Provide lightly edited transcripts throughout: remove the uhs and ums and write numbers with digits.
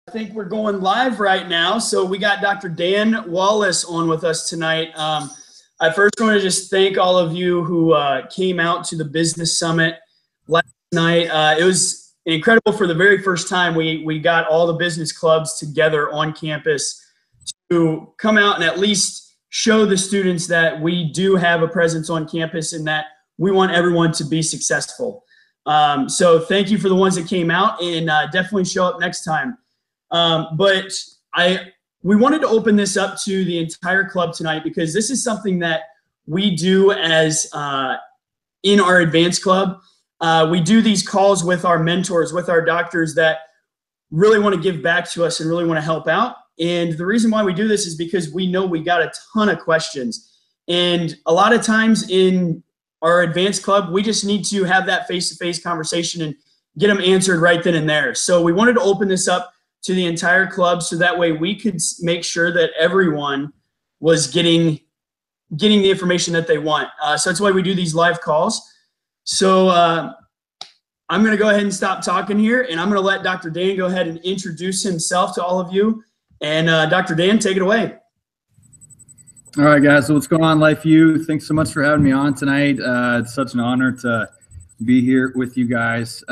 I think we're going live right now. So we got Dr. Dan Wallis on with us tonight. I first want to just thank all of you who came out to the Business Summit last night. It was incredible. For the very first time, we got all the business clubs together on campus to come out and at least show the students that we do have a presence on campus and that we want everyone to be successful. So thank you for the ones that came out, and definitely show up next time. But we wanted to open this up to the entire club tonight because this is something that we do as in our advanced club. We do these calls with our mentors, with our doctors that really want to give back to us and really want to help out. And the reason why we do this is because we know we got a ton of questions. And a lot of times in our advanced club, we just need to have that face-to-face conversation and get them answered right then and there. So we wanted to open this up to the entire club so that way we could make sure that everyone was getting the information that they want. So that's why we do these live calls. So I'm going to go ahead and stop talking here, and I'm going to let Dr. Dan go ahead and introduce himself to all of you. And Dr. Dan, take it away. All right, guys. So what's going on, LifeU? Thanks so much for having me on tonight. It's such an honor to be here with you guys.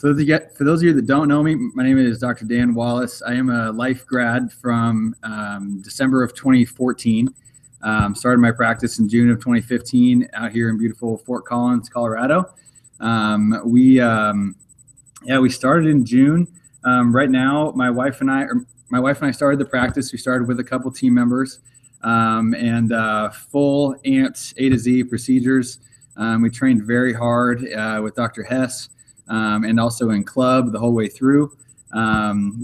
For those of you that don't know me, my name is Dr. Dan Wallis. I am a life grad from December of 2014. Started my practice in June of 2015 out here in beautiful Fort Collins, Colorado. We started in June. Right now, my wife and I started the practice. We started with a couple team members and full amped A to Z procedures. We trained very hard with Dr. Hess. And also in club the whole way through.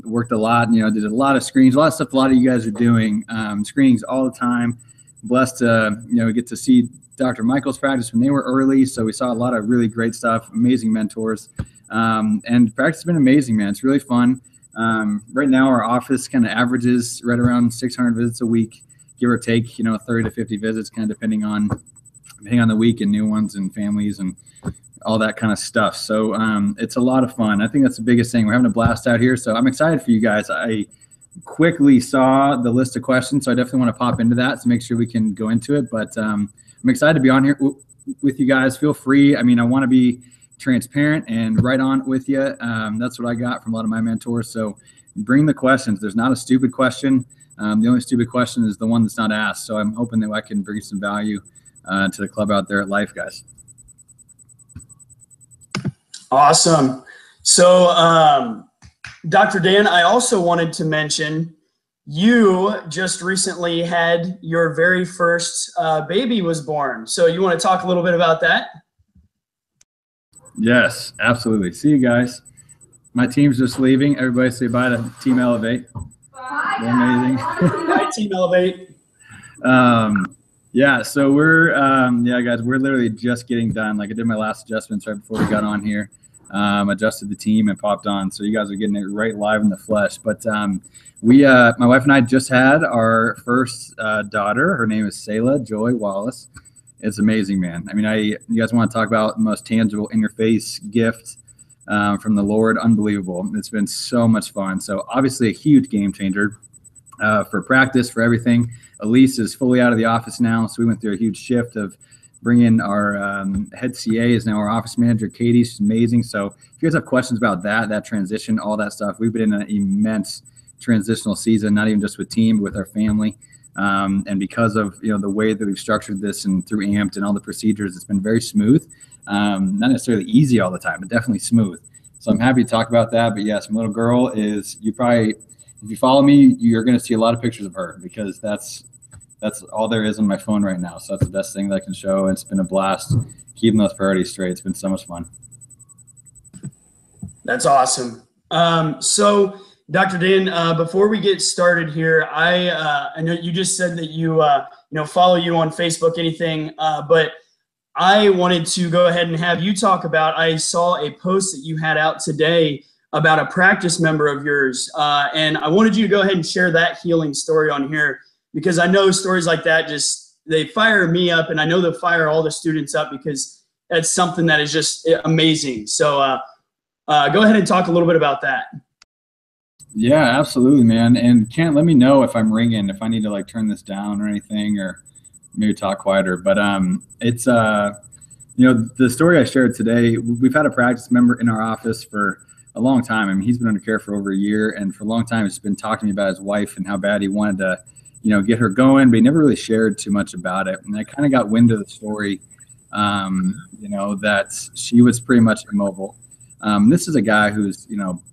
Worked a lot, did a lot of screens, a lot of stuff a lot of you guys are doing, screenings all the time. Blessed to, get to see Dr. Michael's practice when they were early. So we saw a lot of really great stuff, amazing mentors. And practice has been amazing, man. It's really fun. Right now our office kind of averages right around 600 visits a week, give or take, 30 to 50 visits, kind of depending on the week and new ones and families and all that kind of stuff. So it's a lot of fun. I think that's the biggest thing. We're having a blast out here. So I'm excited for you guys. I quickly saw the list of questions, so I definitely want to pop into that to make sure we can go into it. But I'm excited to be on here with you guys. Feel free. I want to be transparent and right on with you. That's what I got from a lot of my mentors. So bring the questions. There's not a stupid question. The only stupid question is the one that's not asked. So I'm hoping that I can bring some value to the club out there at Life, guys. Awesome. So, Dr. Dan, I also wanted to mention you just recently had your very first baby was born. So you want to talk a little bit about that? Yes, absolutely. See you guys. My team's just leaving. Everybody say bye to Team Elevate. Bye. They're amazing. Bye, Team Elevate. Yeah, so we're guys, we're literally just getting done. Like I did my last adjustments right before we got on here. Adjusted the team and popped on. So you guys are getting it right live in the flesh. But my wife and I just had our first daughter. Her name is Selah Joy Wallis. It's amazing, man. You guys want to talk about the most tangible in your face gift from the Lord? Unbelievable. It's been so much fun. So obviously a huge game changer for practice, for everything. Elise is fully out of the office now. So we went through a huge shift of bringing our head CA is now our office manager, Katie. She's amazing. So if you guys have questions about that transition, all that stuff, we've been in an immense transitional season, not even just with team, but with our family. And because of, the way that we've structured this and through AMPed and all the procedures, it's been very smooth. Not necessarily easy all the time, but definitely smooth. So I'm happy to talk about that. But yes, my little girl is, if you follow me, you're going to see a lot of pictures of her because that's all there is on my phone right now. So that's the best thing that I can show. It's been a blast keeping those priorities straight. It's been so much fun. That's awesome. So Dr. Dan, before we get started here, I know you just said that you follow you on Facebook, anything, but I wanted to go ahead and have you talk about, I saw a post that you had out today about a practice member of yours. And I wanted you to go ahead and share that healing story on here, because I know stories like that they fire me up, and I know they'll fire all the students up because that's something that is just amazing. So go ahead and talk a little bit about that. Yeah, absolutely, man. And Kent, let me know if I'm ringing, if I need to like turn this down or anything, or maybe talk quieter. But it's the story I shared today. We've had a practice member in our office for a long time. I mean, he's been under care for over a year, and for a long time, he's been talking to me about his wife and how bad he wanted to, get her going, but he never really shared too much about it. And I kind of got wind of the story, that she was pretty much immobile. This is a guy who's,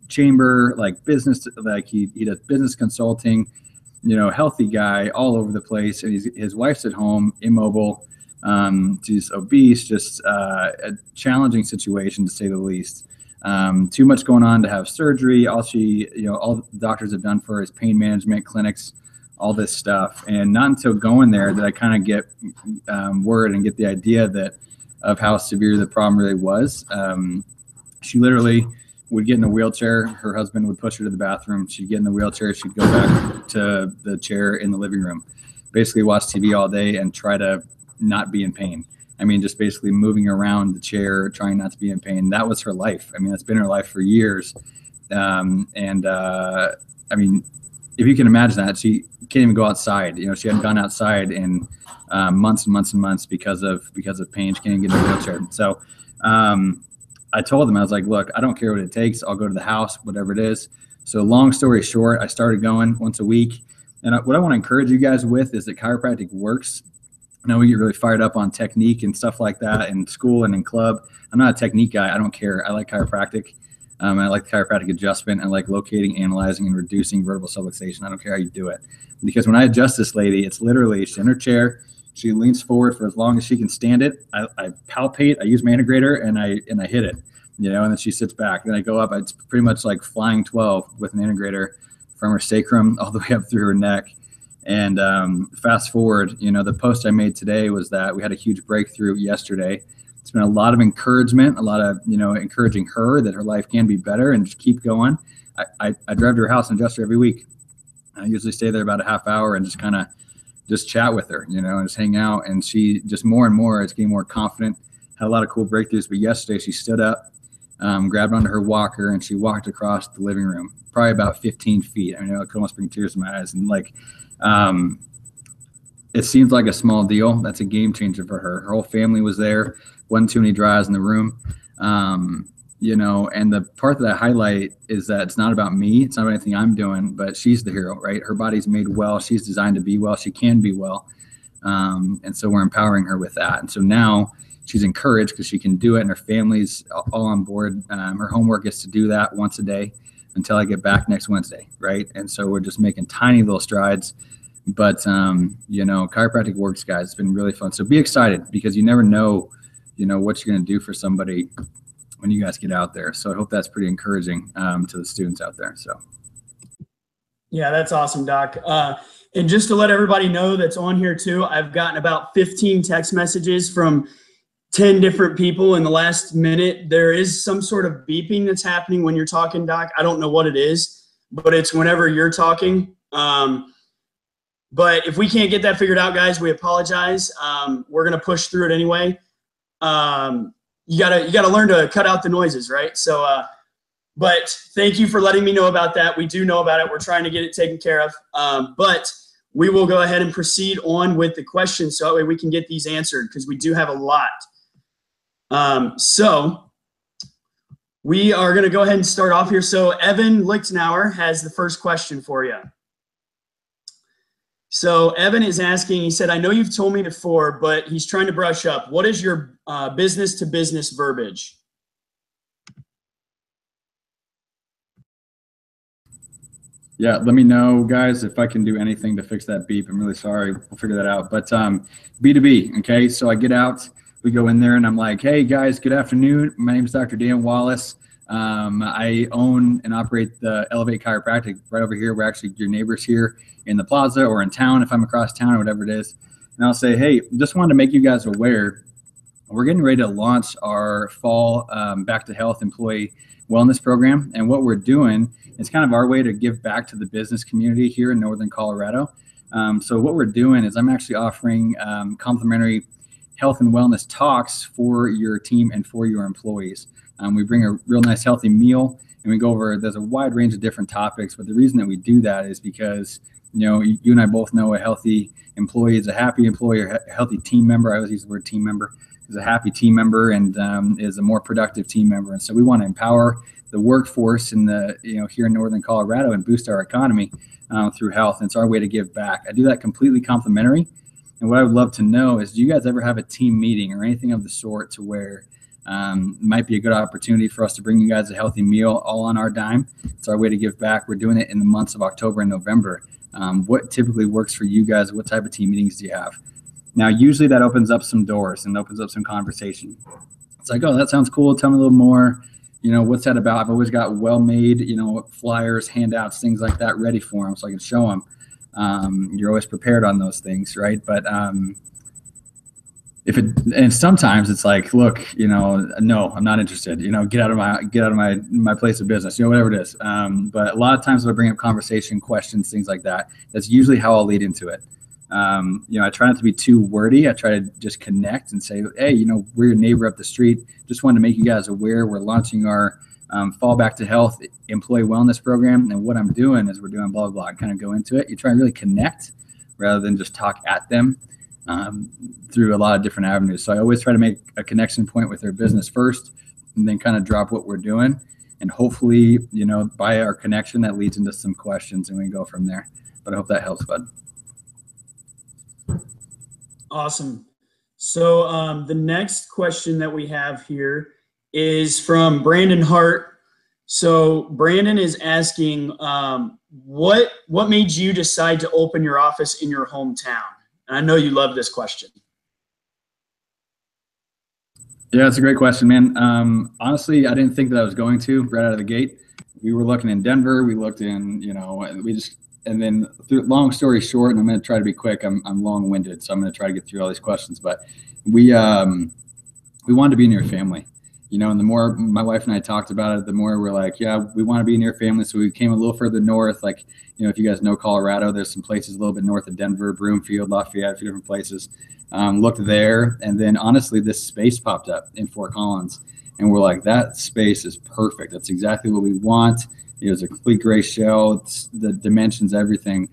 chamber, like business, like he does business consulting, healthy guy all over the place. And his wife's at home, immobile. She's obese, just a challenging situation to say the least. Too much going on to have surgery. All the doctors have done for her is pain management clinics, all this stuff. And not until going there did I kind of get word and get the idea of how severe the problem really was. She literally would get in a wheelchair. Her husband would push her to the bathroom. She'd get in the wheelchair. She'd go back to the chair in the living room, basically watch TV all day and try to not be in pain. I mean, just basically moving around the chair, trying not to be in pain. That was her life. I mean, that's been her life for years. I mean, if you can imagine that, she can't even go outside. She hadn't gone outside in months and months and months because of pain. She can't even get in a wheelchair. So I told them, I was like, look, I don't care what it takes. I'll go to the house, whatever it is. So long story short, I started going once a week. And what I want to encourage you guys with is that chiropractic works. I know we get really fired up on technique and stuff like that in school and in club. I'm not a technique guy. I don't care. I like chiropractic. I like chiropractic adjustment. I like locating, analyzing, and reducing vertebral subluxation. I don't care how you do it. Because when I adjust this lady, it's literally she's in her chair. She leans forward for as long as she can stand it. I palpate, I use my integrator, and I hit it, and then she sits back. Then I go up. It's pretty much like flying 12 with an integrator from her sacrum all the way up through her neck. And fast forward, the post I made today was that we had a huge breakthrough yesterday. It's been a lot of encouragement, a lot of, encouraging her that her life can be better and just keep going. I drive to her house and adjust her every week. I usually stay there about a half hour and just kind of just chat with her, and just hang out. And she just more and more is getting more confident, had a lot of cool breakthroughs. But yesterday she stood up, grabbed onto her walker, and she walked across the living room, probably about 15 feet. I mean, I could almost bring tears to my eyes. And it seems like a small deal. That's a game changer for her. Her whole family was there. Wasn't too many dry eyes in the room. And the part that I highlight is that it's not about me. It's not about anything I'm doing, but she's the hero, right? Her body's made well. She's designed to be well. She can be well. And so we're empowering her with that. And so now she's encouraged because she can do it, and her family's all on board. Her homework is to do that once a day until I get back next Wednesday, right? And so we're just making tiny little strides. But, chiropractic works, guys. It's been really fun. So be excited because you never know, what you're going to do for somebody when you guys get out there. So I hope that's pretty encouraging to the students out there. So. Yeah, that's awesome, Doc. And just to let everybody know that's on here too, I've gotten about 15 text messages from 10 different people in the last minute. There is some sort of beeping that's happening when you're talking, Doc. I don't know what it is, but it's whenever you're talking. But if we can't get that figured out, guys, we apologize. We're going to push through it anyway. You gotta learn to cut out the noises, right? So, but thank you for letting me know about that. We do know about it. We're trying to get it taken care of. But we will go ahead and proceed on with the questions so that way we can get these answered because we do have a lot. So we are going to go ahead and start off here. So Evan Lichtenauer has the first question for you. So Evan is asking, he said, I know you've told me before, but he's trying to brush up. What is your business to business verbiage? Yeah, let me know, guys, if I can do anything to fix that beep. I'm really sorry. We'll figure that out. But B2B, okay? So I get out, we go in there, and I'm like, hey, guys, good afternoon. My name is Dr. Dan Wallis. I own and operate the Elevate Chiropractic right over here. We're actually your neighbors here in the plaza or in town if I'm across town or whatever it is. And I'll say, hey, just wanted to make you guys aware, we're getting ready to launch our fall Back to Health employee wellness program. And what we're doing is kind of our way to give back to the business community here in Northern Colorado. So what we're doing is I'm actually offering complimentary health and wellness talks for your team and for your employees. We bring a real nice healthy meal, and we go over, there's a wide range of different topics. But the reason that we do that is because, you and I both know a healthy employee is a happy employee, or a healthy team member. I always use the word team member. Is a happy team member and is a more productive team member. And so we want to empower the workforce in the, here in Northern Colorado and boost our economy through health. And it's our way to give back. I do that completely complimentary. And what I would love to know is, do you guys ever have a team meeting or anything of the sort to where might be a good opportunity for us to bring you guys a healthy meal all on our dime? It's our way to give back. We're doing it in the months of October and November. What typically works for you guys? What type of team meetings do you have? Now, usually that opens up some doors and opens up some conversation. It's like, oh, that sounds cool. Tell me a little more. What's that about? I've always got well-made, flyers, handouts, things like that ready for them so I can show them. You're always prepared on those things, right? But and sometimes it's like, look, no, I'm not interested. Get out of my place of business, whatever it is. But a lot of times when I bring up conversation, questions, things like that, that's usually how I'll lead into it. I try not to be too wordy. I try to just connect and say, hey, we're your neighbor up the street. Just wanted to make you guys aware we're launching our Fall Back to Health employee wellness program. And what I'm doing is we're doing blah, blah, blah. I kind of go into it. You try and really connect rather than just talk at them through a lot of different avenues. So I always try to make a connection point with their business first and then kind of drop what we're doing. And hopefully, by our connection, that leads into some questions and we can go from there. But I hope that helps, bud. Awesome. So the next question that we have here is from Brandon Hart. So Brandon is asking, what made you decide to open your office in your hometown? And I know you love this question. Yeah, it's a great question, man. Honestly, I didn't think that I was going to right out of the gate. We were looking in Denver. We looked in, and then long story short, and I'm going to try to be quick. I'm long-winded, so I'm going to try to get through all these questions. But we wanted to be near family, and the more my wife and I talked about it, the more we're like, yeah, we want to be near family. So we came a little further north. Like, if you guys know Colorado, there's some places a little bit north of Denver, Broomfield, Lafayette, a few different places. Looked there, and then honestly, this space popped up in Fort Collins, and we're like, that space is perfect. That's exactly what we want. It was a complete gray shell. It's the dimensions, everything,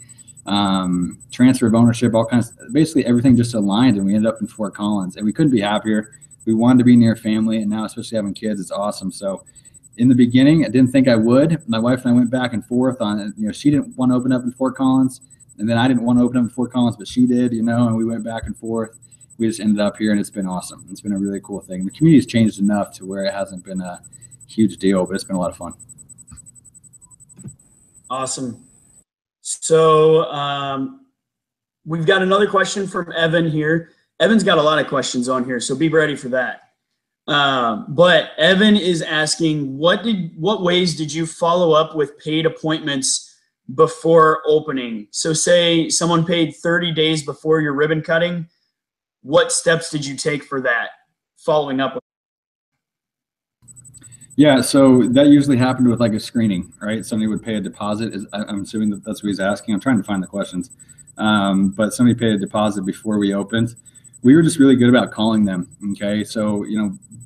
transfer of ownership, all kinds, basically everything just aligned, and we ended up in Fort Collins, and we couldn't be happier. We wanted to be near family, and now especially having kids, it's awesome. So in the beginning, I didn't think I would. My wife and I went back and forth on it. She didn't want to open up in Fort Collins, and then I didn't want to open up in Fort Collins, but she did, and we went back and forth. We just ended up here, and it's been awesome. It's been a really cool thing. The community's changed enough to where it hasn't been a huge deal, but it's been a lot of fun. Awesome. So we've got another question from Evan here. Evan's got a lot of questions on here, so be ready for that. But Evan is asking, what ways did you follow up with paid appointments before opening? So say someone paid 30 days before your ribbon cutting. What steps did you take for that, following up with? Yeah, so that usually happened with like a screening, right? Somebody would pay a deposit. I'm assuming that's what he's asking. I'm trying to find the questions. But somebody paid a deposit before we opened. We were just really good about calling them, okay? So,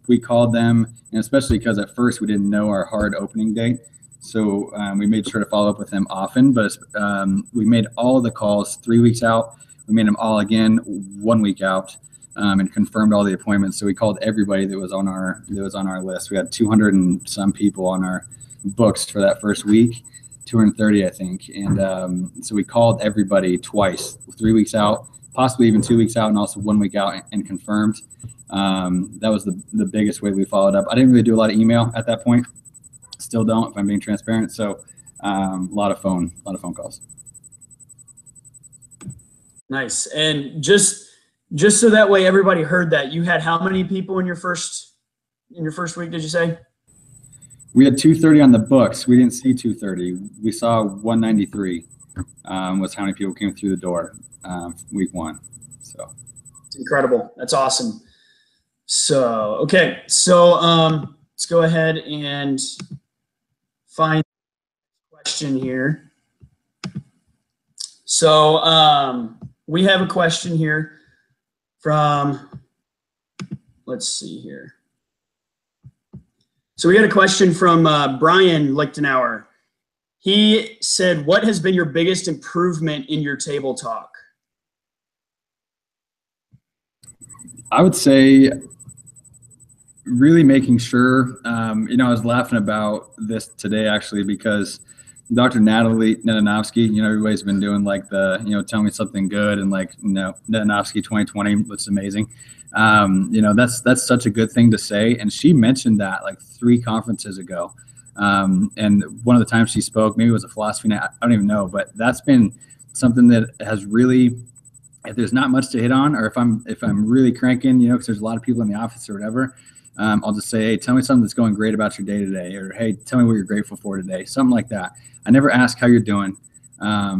we called them, and especially because at first we didn't know our hard opening date. So we made sure to follow up with them often, but we made all the calls 3 weeks out. We made them all again 1 week out. And confirmed all the appointments. So we called everybody that was on our list. We had 200 and some people on our books for that first week, 230, I think. And so we called everybody twice, 3 weeks out, possibly even 2 weeks out, and also 1 week out, and confirmed. That was the biggest way we followed up. I didn't really do a lot of email at that point. Still don't, if I'm being transparent. So a lot of phone calls. Nice. And just so that way everybody heard that, you had how many people in your first week, did you say? We had 230 on the books. We didn't see 230. We saw 193 was how many people came through the door week one. So it's incredible. That's awesome. So, okay. So let's go ahead and find a question here. So we have a question here from, let's see here. So we got a question from Brian Lichtenauer. He said, what has been your biggest improvement in your table talk? I would say really making sure, I was laughing about this today actually because Dr. Natalie Netanovsky, everybody's been doing like the, tell me something good and like, Netanovsky 2020 looks amazing. That's such a good thing to say. And she mentioned that like 3 conferences ago. And one of the times she spoke, maybe it was a philosophy night, I don't even know, but that's been something that has really, if there's not much to hit on, or if I'm really cranking, because there's a lot of people in the office or whatever, I'll just say, hey, tell me something that's going great about your day today, or hey, tell me what you're grateful for today, something like that. I never ask how you're doing. I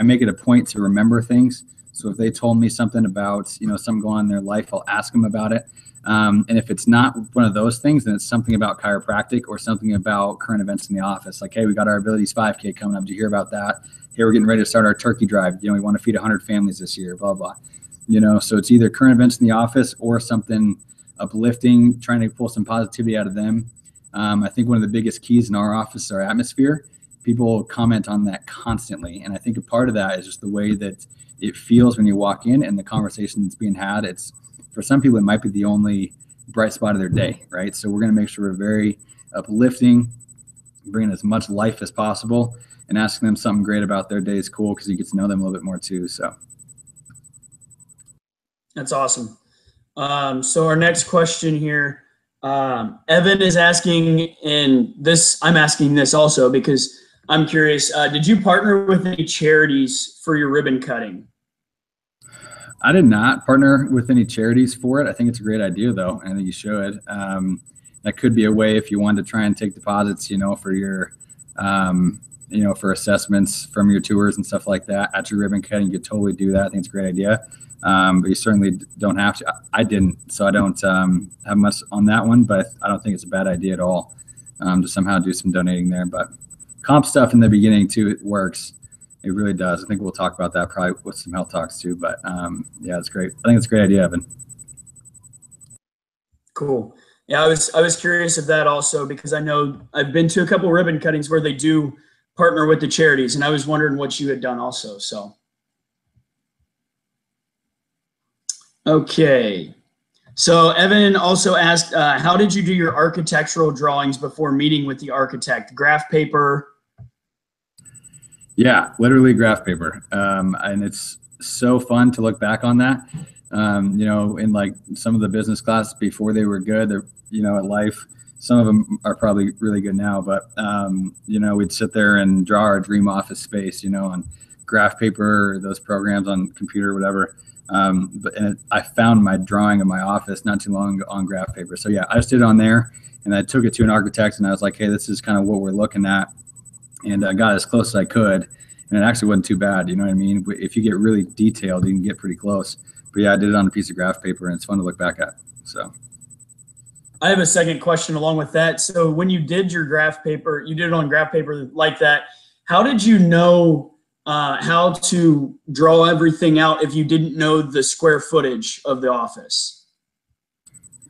make it a point to remember things. So if they told me something about, something going on in their life, I'll ask them about it. And if it's not one of those things, then it's something about chiropractic or something about current events in the office. Like, hey, we got our Abilities 5K coming up. Did you hear about that? Hey, we're getting ready to start our turkey drive. We want to feed 100 families this year, blah, blah. So it's either current events in the office or something uplifting, trying to pull some positivity out of them. I think one of the biggest keys in our office is our atmosphere. People comment on that constantly. And I think a part of that is just the way that it feels when you walk in and the conversation that's being had. It's, for some people, it might be the only bright spot of their day, right? So we're going to make sure we're very uplifting, bringing as much life as possible, and asking them something great about their day is cool because you get to know them a little bit more too. So that's awesome. So our next question here, Evan is asking, and I'm asking this also because I'm curious, did you partner with any charities for your ribbon cutting? I did not partner with any charities for it. I think it's a great idea though. I think you should. That could be a way if you wanted to try and take deposits, for your, for assessments from your tours and stuff like that at your ribbon cutting. You could totally do that. I think it's a great idea. But you certainly don't have to. I didn't, so I don't have much on that one, but I don't think it's a bad idea at all to somehow do some donating there. But comp stuff in the beginning too, it works. It really does. I think we'll talk about that probably with some health talks too. But yeah, it's great. I think it's a great idea, Evan. Cool. Yeah, I was curious of that also because I know I've been to a couple of ribbon cuttings where they do partner with the charities, and I was wondering what you had done also. So, okay. So Evan also asked, how did you do your architectural drawings before meeting with the architect? Graph paper? Yeah, literally graph paper. And it's so fun to look back on that. In like some of the business classes before they were good, at life, some of them are probably really good now, but, we'd sit there and draw our dream office space, on graph paper, or those programs on computer, or whatever. And I found my drawing of my office not too long ago on graph paper. So yeah, I just did it on there and I took it to an architect and I was like, hey, this is kind of what we're looking at. And I got as close as I could. And it actually wasn't too bad. You know what I mean? If you get really detailed, you can get pretty close. But yeah, I did it on a piece of graph paper and it's fun to look back at. So I have a second question along with that. So when you did your graph paper, you did it on graph paper like that. How did you know how to draw everything out if you didn't know the square footage of the office?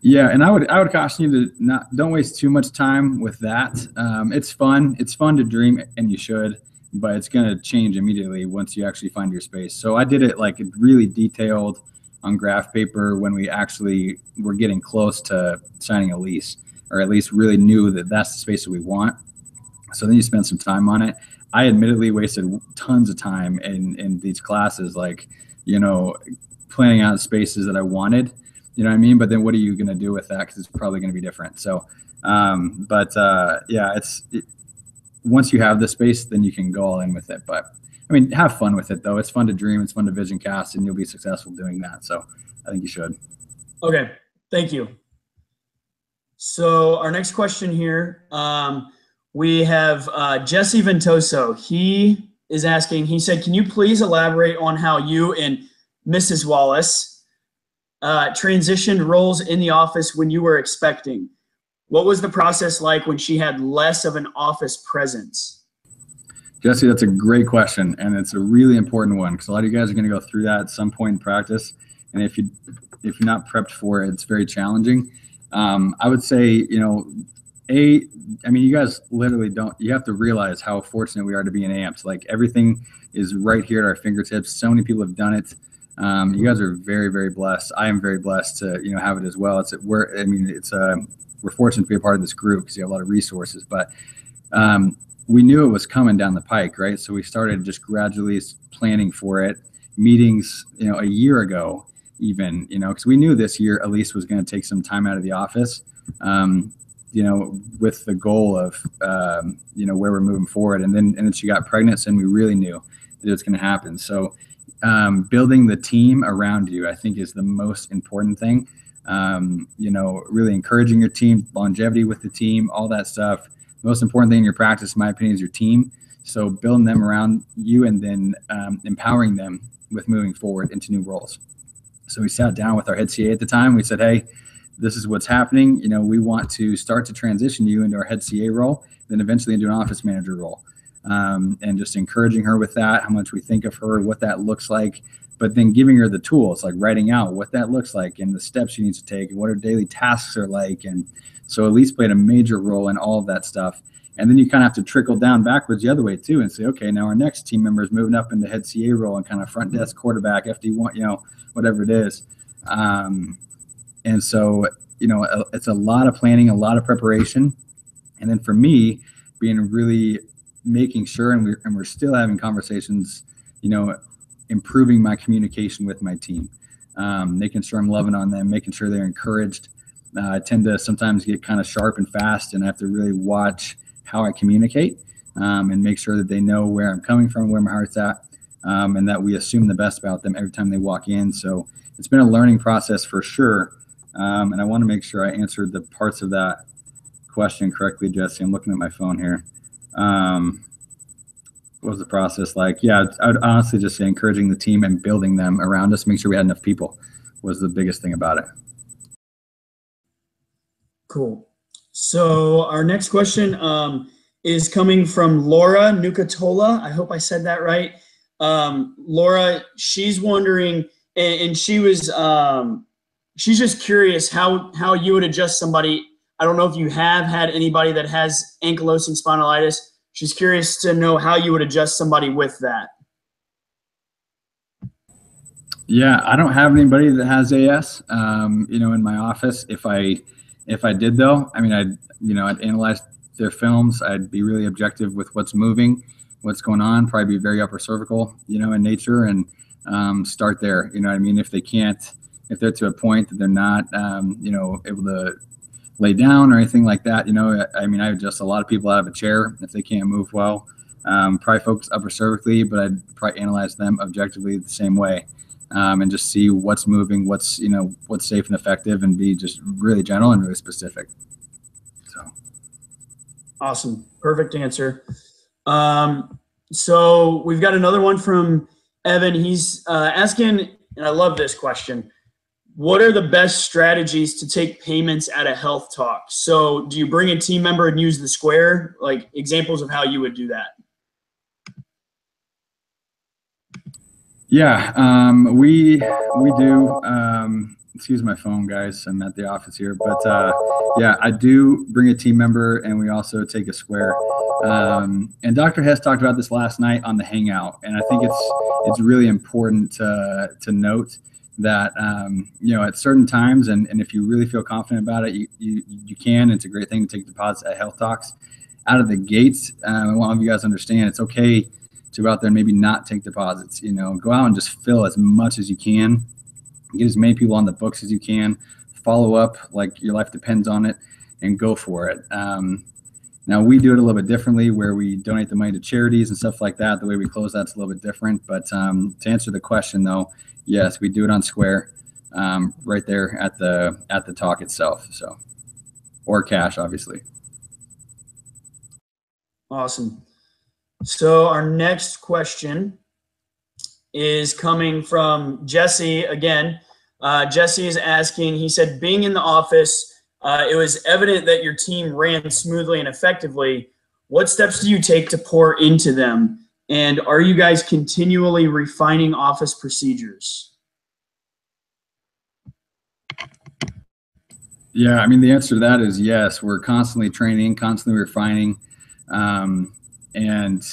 Yeah, and I would caution you to don't waste too much time with that. It's fun. It's fun to dream, and you should, but it's going to change immediately once you actually find your space. So I did it like really detailed on graph paper when we actually were getting close to signing a lease, or at least really knew that that's the space that we want. So then you spend some time on it. I admittedly wasted tons of time in these classes, like, planning out spaces that I wanted. You know what I mean? But then what are you going to do with that? Because it's probably going to be different. So, yeah, once you have the space, then you can go all in with it. But I mean, have fun with it though. It's fun to dream. It's fun to vision cast, and you'll be successful doing that. So I think you should. Okay. Thank you. So our next question here, we have Jesse Ventoso. He is asking, he said, can you please elaborate on how you and Mrs. Wallis transitioned roles in the office when you were expecting? What was the process like when she had less of an office presence? Jesse, that's a great question, and it's a really important one because a lot of you guys are going to go through that at some point in practice, and if you're not prepped for it, it's very challenging. I would say, I mean, you guys literally you have to realize how fortunate we are to be in AMPS. Like, everything is right here at our fingertips. So many people have done it. You guys are very, very blessed. I am very blessed to, have it as well. We're fortunate to be a part of this group because you have a lot of resources, but we knew it was coming down the pike, right? So we started just gradually planning for it, meetings, a year ago, even, because we knew this year Elise was going to take some time out of the office, with the goal of, where we're moving forward. And then she got pregnant, and we really knew that it was going to happen. So building the team around you, I think, is the most important thing. Really encouraging your team, longevity with the team, all that stuff. The most important thing in your practice, in my opinion, is your team. So building them around you and then empowering them with moving forward into new roles. So we sat down with our head CA at the time. We said, hey, this is what's happening. We want to start to transition you into our head CA role, then eventually into an office manager role. And just encouraging her with that, how much we think of her, what that looks like, but then giving her the tools, like writing out what that looks like and the steps she needs to take and what her daily tasks are like. And so Elise played a major role in all of that stuff. And then you kind of have to trickle down backwards the other way too and say, okay, now our next team member is moving up into head CA role and kind of front desk quarterback, FD1, whatever it is. And so, it's a lot of planning, a lot of preparation. And then for me, being really making sure, and we're still having conversations, improving my communication with my team, making sure I'm loving on them, making sure they're encouraged. I tend to sometimes get kind of sharp and fast, and I have to really watch how I communicate and make sure that they know where I'm coming from, where my heart's at, and that we assume the best about them every time they walk in. So it's been a learning process for sure. And I want to make sure I answered the parts of that question correctly, Jesse. I'm looking at my phone here. What was the process like? Yeah, I would honestly just say encouraging the team and building them around us, make sure we had enough people was the biggest thing about it. Cool. So our next question is coming from Laura Nucatola. I hope I said that right. Laura, she's wondering, and she was, she's just curious how you would adjust somebody. I don't know if you have had anybody that has ankylosing spondylitis. She's curious to know how you would adjust somebody with that. Yeah, I don't have anybody that has AS, in my office. If I did though, I mean, I'd analyze their films. I'd be really objective with what's moving, what's going on, probably be very upper cervical, in nature, and start there. If they're to a point that they're not, able to lay down or anything like that, I adjust a lot of people out of a chair if they can't move well. Probably focus upper cervically, but I'd probably analyze them objectively the same way. And just see what's moving, what's safe and effective, and be just really general and really specific. So. Awesome. Perfect answer. So we've got another one from Evan. He's asking, and I love this question, what are the best strategies to take payments at a health talk? So do you bring a team member and use the square? Like examples of how you would do that. Yeah, we do. Excuse my phone, guys. I'm at the office here, but yeah, I do bring a team member, and we also take a square. And Dr. Hess talked about this last night on the Hangout, and I think it's really important to note that at certain times, and if you really feel confident about it, you can. It's a great thing to take deposits at health talks. Out of the gates, I want you guys to understand it's okay to go out there and maybe not take deposits. Go out and just fill as much as you can, get as many people on the books as you can, follow up like your life depends on it, and go for it. Now we do it a little bit differently, where we donate the money to charities and stuff like that. The way we close that's a little bit different. But to answer the question though, yes, we do it on Square, right there at the talk itself. So, or cash, obviously. Awesome. So our next question is coming from Jesse again. Jesse is asking, he said, being in the office, it was evident that your team ran smoothly and effectively. What steps do you take to pour into them? And are you guys continually refining office procedures? Yeah, I mean, the answer to that is yes. We're constantly training, constantly refining. And,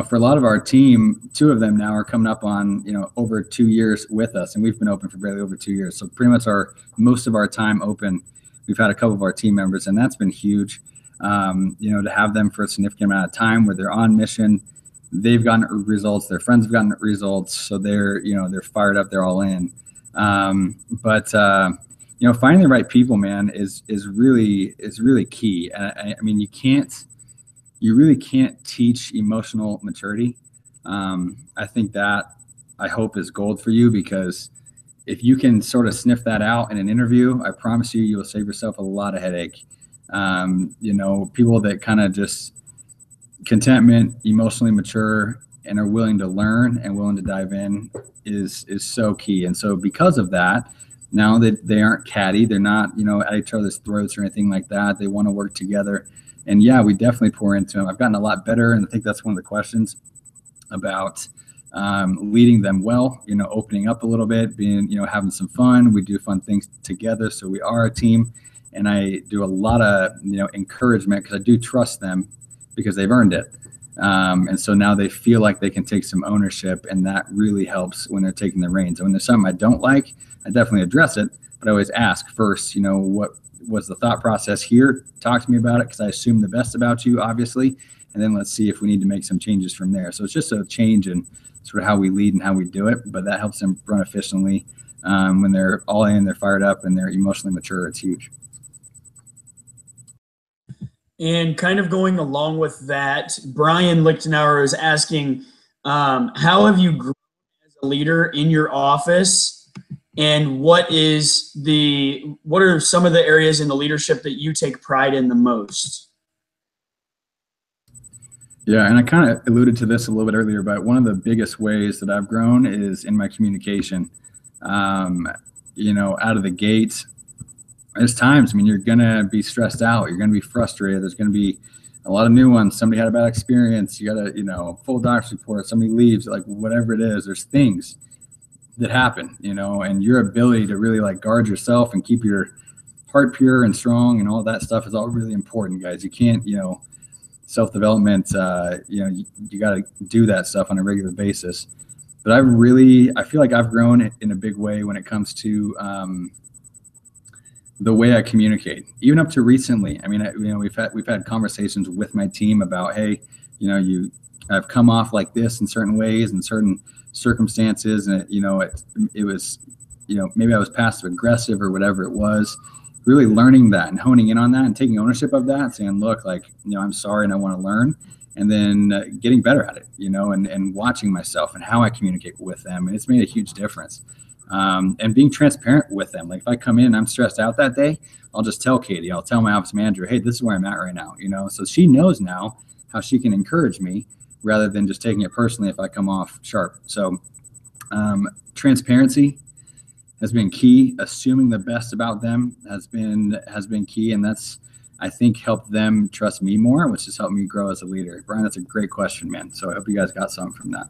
for a lot of our team, 2 of them now are coming up on, over 2 years with us. And we've been open for barely over 2 years. So pretty much most of our time open, we've had a couple of our team members, and that's been huge. To have them for a significant amount of time where they're on mission, they've gotten results, their friends have gotten results. So they're fired up, they're all in. But finding the right people, man, is really key. And I mean, you really can't teach emotional maturity. I think that, I hope, is gold for you, because if you can sort of sniff that out in an interview, I promise you will save yourself a lot of headache. People that kind of just contentment, emotionally mature, and are willing to learn and willing to dive in is so key. And so because of that, now that they aren't catty, they're not, at each other's throats or anything like that. They want to work together. And yeah, we definitely pour into them. I've gotten a lot better. And I think that's one of the questions about leading them well, opening up a little bit, being, having some fun. We do fun things together. So we are a team. And I do a lot of, encouragement, because I do trust them because they've earned it. And so now they feel like they can take some ownership, and that really helps when they're taking the reins. And when there's something I don't like, I definitely address it, but I always ask first, what was the thought process here? Talk to me about it, because I assume the best about you, obviously. And then let's see if we need to make some changes from there. So it's just a change in sort of how we lead and how we do it, but that helps them run efficiently. When they're all in, they're fired up, and they're emotionally mature, it's huge. And kind of going along with that, Brian Lichtenauer is asking, how have you grown as a leader in your office? And what are some of the areas in the leadership that you take pride in the most? Yeah, and I kind of alluded to this a little bit earlier, but one of the biggest ways that I've grown is in my communication. Out of the gate, there's times, you're going to be stressed out. You're going to be frustrated. There's going to be a lot of new ones. Somebody had a bad experience. You got a, full doctor's report. Somebody leaves, like whatever it is, there's things that happen, and your ability to really guard yourself and keep your heart pure and strong and all that stuff is all really important, guys. You can't, self-development, you got to do that stuff on a regular basis. But I feel like I've grown in a big way when it comes to, the way I communicate, even up to recently. We've had conversations with my team about, hey, I've come off like this in certain ways and certain circumstances, and it was, maybe I was passive aggressive or whatever it was. Really learning that and honing in on that and taking ownership of that, saying, look, I'm sorry and I want to learn, and then getting better at it, and watching myself and how I communicate with them, and it's made a huge difference. And being transparent with them. Like if I come in and I'm stressed out that day, I'll just tell Katie, I'll tell my office manager, hey, this is where I'm at right now, so she knows now how she can encourage me rather than just taking it personally if I come off sharp. So transparency has been key. Assuming the best about them has been key. And that's, I think, helped them trust me more, which has helped me grow as a leader. Brian, that's a great question, man. So I hope you guys got something from that.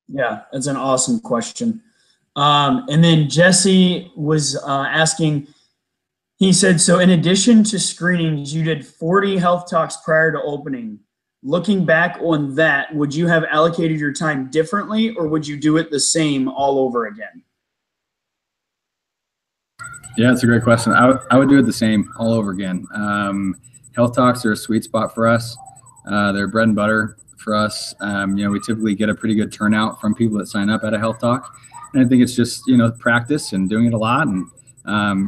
Yeah, that's an awesome question. And then Jesse was asking, he said, so in addition to screenings, you did 40 health talks prior to opening. Looking back on that, would you have allocated your time differently, or would you do it the same all over again? Yeah, it's a great question. I would do it the same all over again. Health talks are a sweet spot for us. They're bread and butter for us. We typically get a pretty good turnout from people that sign up at a health talk. And I think it's just, practice and doing it a lot and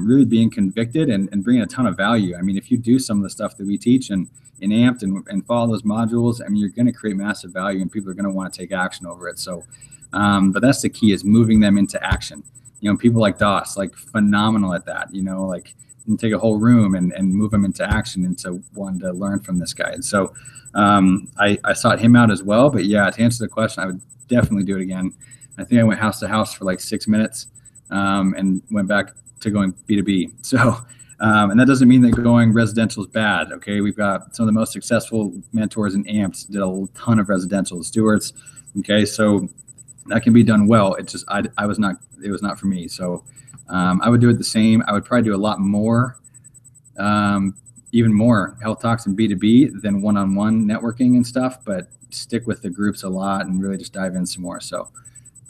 really being convicted and bringing a ton of value. If you do some of the stuff that we teach and in AMPed and follow those modules, you're going to create massive value and people are going to want to take action over it. So, but that's the key, is moving them into action. People like Doss, phenomenal at that, take a whole room and move them into action, into wanting to learn from this guy. And so I sought him out as well. But yeah, to answer the question, I would definitely do it again. I think I went house to house for 6 minutes and went back to going B2B. So, and that doesn't mean that going residential is bad. Okay. We've got some of the most successful mentors in AMPs, did a ton of residential stewards. Okay. So that can be done well. It's just, it was not for me. So I would do it the same. I would probably do a lot more, even more health talks and B2B than one-on-one networking and stuff, but stick with the groups a lot and really just dive in some more. So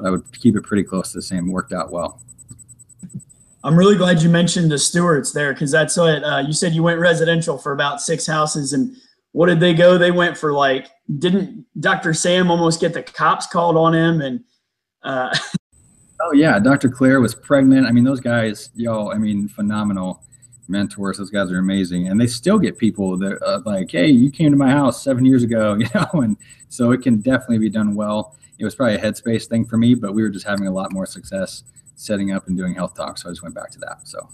I would keep it pretty close to the same. Worked out well. I'm really glad you mentioned the Stewarts there, because that's what you said. You went residential for about 6 houses, and what did they go? They went for like, didn't Dr. Sam almost get the cops called on him? And oh yeah, Dr. Claire was pregnant. I mean, those guys, phenomenal mentors. Those guys are amazing, and they still get people that like, hey, you came to my house 7 years ago, and so it can definitely be done well. It was probably a headspace thing for me, but we were just having a lot more success setting up and doing health talks, so I just went back to that. So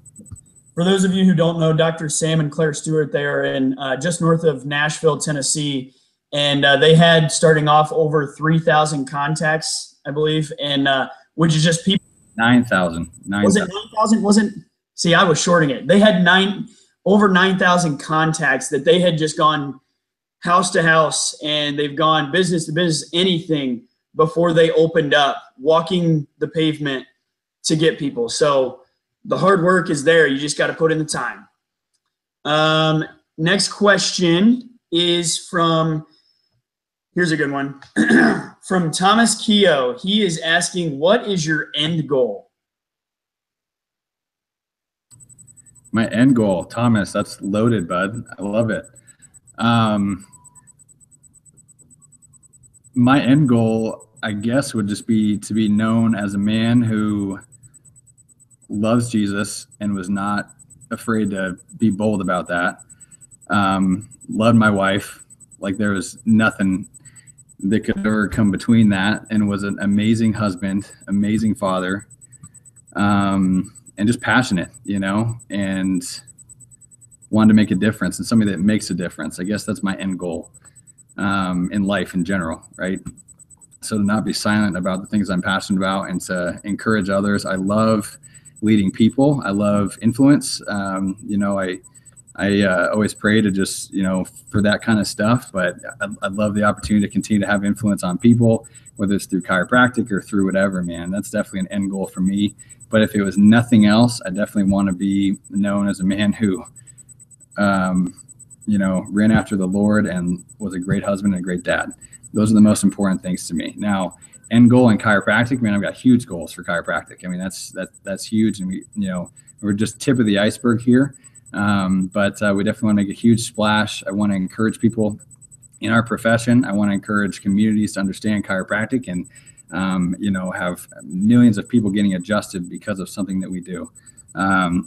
for those of you who don't know, Dr. Sam and Claire Stewart, they are in just north of Nashville, Tennessee, and they had, starting off, over 3,000 contacts, I believe, and which is just people. 9,000. Was it 9,000? Wasn't? See, I was shorting it. They had over 9,000 contacts that they had just gone house to house, and they've gone business to business, anything, before they opened up, walking the pavement to get people. So the hard work is there. You just got to put in the time. Next question is from, here's a good one, from Thomas Keogh. He is asking, what is your end goal? My end goal, Thomas, that's loaded, bud. I love it. My end goal, I guess, would just be to be known as a man who loves Jesus and was not afraid to be bold about that. Loved my wife like there was nothing that could ever come between that, and was an amazing husband, amazing father, and just passionate, and wanted to make a difference, and somebody that makes a difference. I guess that's my end goal in life in general, right? So to not be silent about the things I'm passionate about and to encourage others. I love leading people. I love influence. I always pray to just, for that kind of stuff, but I love the opportunity to continue to have influence on people, whether it's through chiropractic or through whatever, man. That's definitely an end goal for me. But if it was nothing else, I definitely want to be known as a man who, ran after the Lord and was a great husband and a great dad. Those are the most important things to me. Now, end goal in chiropractic, man, I've got huge goals for chiropractic. I mean, that's huge. And we're just tip of the iceberg here. But we definitely want to make a huge splash. I want to encourage people in our profession. I want to encourage communities to understand chiropractic and, have millions of people getting adjusted because of something that we do.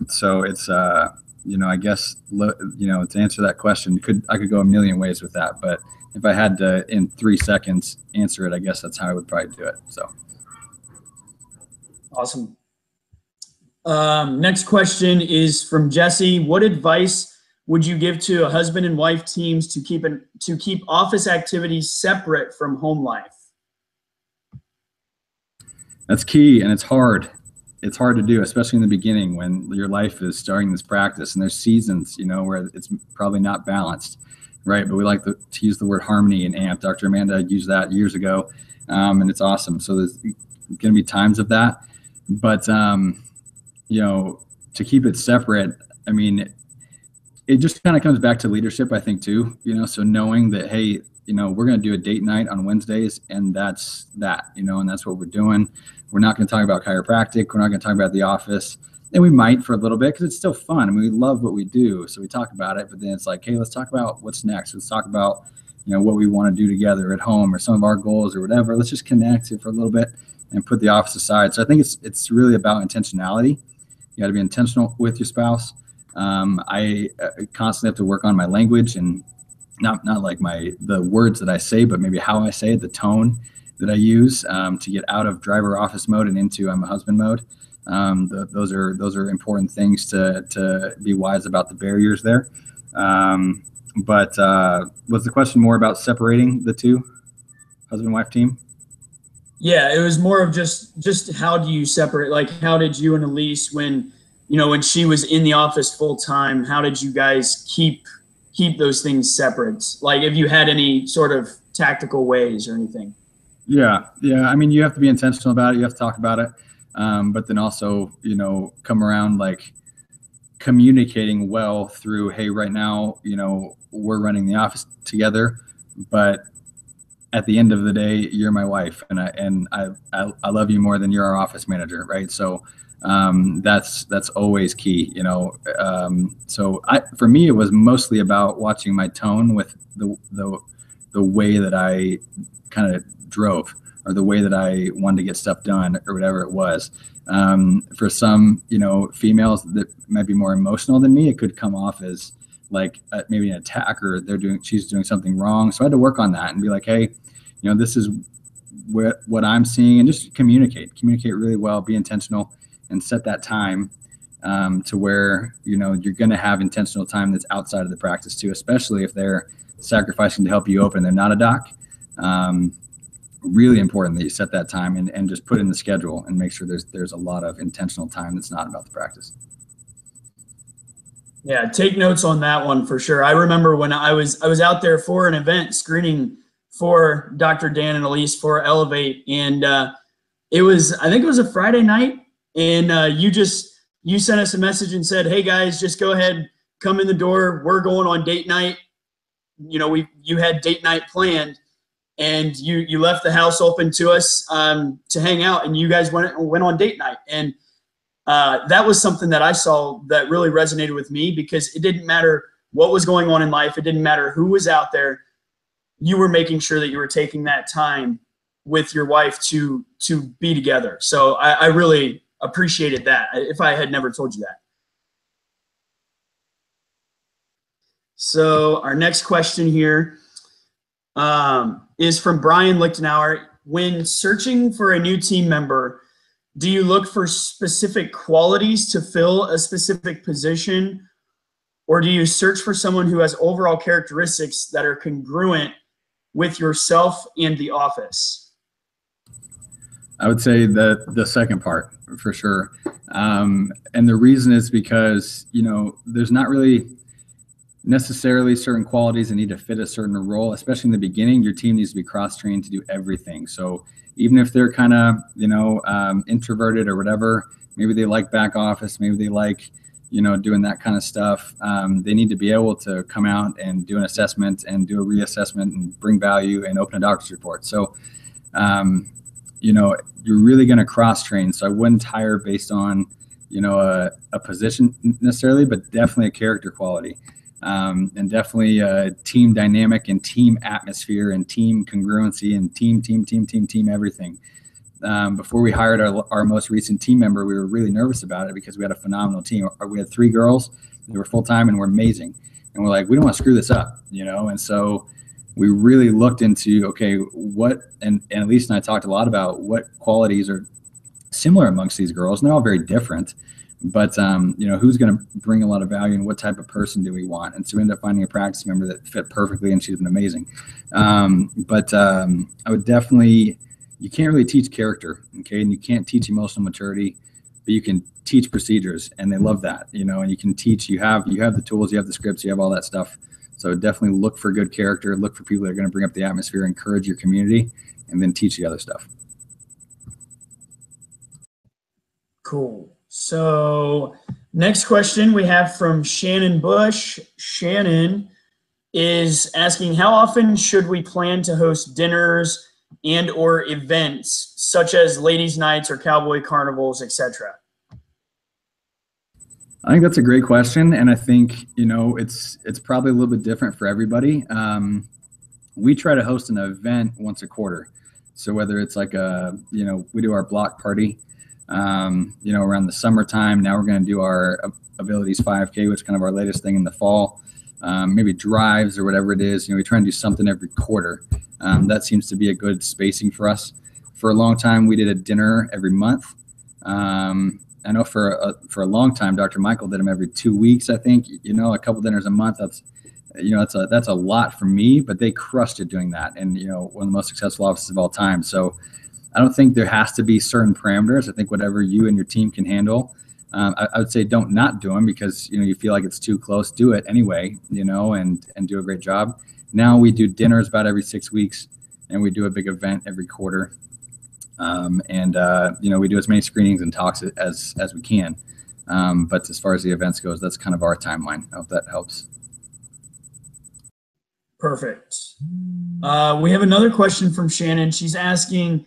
So it's, I guess, to answer that question, I could go a million ways with that, but if I had to, in 3 seconds, answer it, I guess that's how I would probably do it. So. Awesome. Next question is from Jesse. What advice would you give to a husband and wife teams to keep office activities separate from home life? That's key, and it's hard. It's hard to do, especially in the beginning when your life is starting this practice, and there's seasons, where it's probably not balanced, right? But we like to use the word harmony and AMP. Dr. Amanda used that years ago, and it's awesome. So there's going to be times of that, but to keep it separate, I mean, it just kind of comes back to leadership, I think, too. So knowing that, hey, we're going to do a date night on Wednesdays, and that's that, and that's what we're doing. We're not going to talk about chiropractic. We're not going to talk about the office. And we might for a little bit because it's still fun. I mean, we love what we do. So we talk about it, but then it's like, hey, let's talk about what's next. Let's talk about, what we want to do together at home or some of our goals or whatever. Let's just connect it for a little bit and put the office aside. So I think it's really about intentionality. You got to be intentional with your spouse. I constantly have to work on my language and not like the words that I say, but maybe how I say it, the tone that I use to get out of driver office mode and into I'm a husband mode. Those are important things to be wise about the barriers there. But was the question more about separating the two, husband and wife team? Yeah, it was more of just how do you separate? Like, how did you and Elise, when she was in the office full time, how did you guys keep those things separate? Like, if you had any sort of tactical ways or anything? Yeah. I mean, you have to be intentional about it. You have to talk about it. but then also, come around like communicating well through, hey, right now, we're running the office together, but at the end of the day, you're my wife, and I love you more than you're our office manager, right? So that's always key, So for me, it was mostly about watching my tone with the way that I kind of drove, or the way that I wanted to get stuff done, or whatever it was. For some, females that might be more emotional than me, it could come off as like maybe an attack, or she's doing something wrong. So I had to work on that and be like, hey, this is what I'm seeing, and just communicate really well, be intentional, and set that time to where, you're going to have intentional time that's outside of the practice too, especially if they're sacrificing to help you open. They're not a doc. Really important that you set that time and just put in the schedule and make sure there's a lot of intentional time that's not about the practice. Yeah, take notes on that one for sure. I remember when I was out there for an event screening for Dr. Dan and Elise for Elevate, and I think it was a Friday night, and you sent us a message and said, hey guys, just go ahead, come in the door, we're going on date night. You had date night planned, and you left the house open to us to hang out, and you guys went on date night. And that was something that I saw that really resonated with me, because it didn't matter what was going on in life. It didn't matter who was out there. You were making sure that you were taking that time with your wife to be together. So I really appreciated that, if I had never told you that. So our next question here is from Brian Lichtenauer. When searching for a new team member, do you look for specific qualities to fill a specific position, or do you search for someone who has overall characteristics that are congruent with yourself and the office? I would say the second part for sure. And the reason is because, there's not really necessarily certain qualities that need to fit a certain role, especially in the beginning. Your team needs to be cross-trained to do everything. So even if they're kind of, introverted or whatever, maybe they like back office, maybe they like, doing that kind of stuff. They need to be able to come out and do an assessment and do a reassessment and bring value and open a doctor's report. So, you're really going to cross-train. So I wouldn't hire based on, a position necessarily, but definitely a character quality. And definitely team dynamic and team atmosphere and team congruency and team everything. Before we hired our most recent team member, we were really nervous about it because we had a phenomenal team. We had 3 girls. They were full-time and were amazing. And we're like, we don't want to screw this up, And so we really looked into, okay, what, and Elise and I talked a lot about what qualities are similar amongst these girls. And they're all very different. But, who's going to bring a lot of value, and what type of person do we want? And so we ended up finding a practice member that fit perfectly, and she's been amazing. I would definitely, you can't really teach character, okay? And you can't teach emotional maturity, but you can teach procedures, and they love that, and you can teach, you have the tools, you have the scripts, you have all that stuff. So definitely look for good character, look for people that are going to bring up the atmosphere, encourage your community, and then teach the other stuff. Cool. So next question we have from Shannon Bush. Shannon is asking, how often should we plan to host dinners and or events such as ladies' nights or cowboy carnivals, etc.? I think that's a great question. And I think, it's probably a little bit different for everybody. We try to host an event once a quarter. So whether it's like we do our block party, around the summertime. Now we're going to do our Abilities 5K, which is kind of our latest thing in the fall. Maybe drives or whatever it is. We try and do something every quarter. That seems to be a good spacing for us. For a long time, we did a dinner every month. I know for a long time, Dr. Michael did them every 2 weeks. I think a couple dinners a month. That's a lot for me, but they crushed it doing that. And one of the most successful offices of all time. So I don't think there has to be certain parameters. I think whatever you and your team can handle. I would say don't not do them because you feel like it's too close. Do it anyway, and do a great job. Now we do dinners about every 6 weeks, and we do a big event every quarter. We do as many screenings and talks as we can. But as far as the events goes, that's kind of our timeline. I hope that helps. Perfect. We have another question from Shannon. She's asking,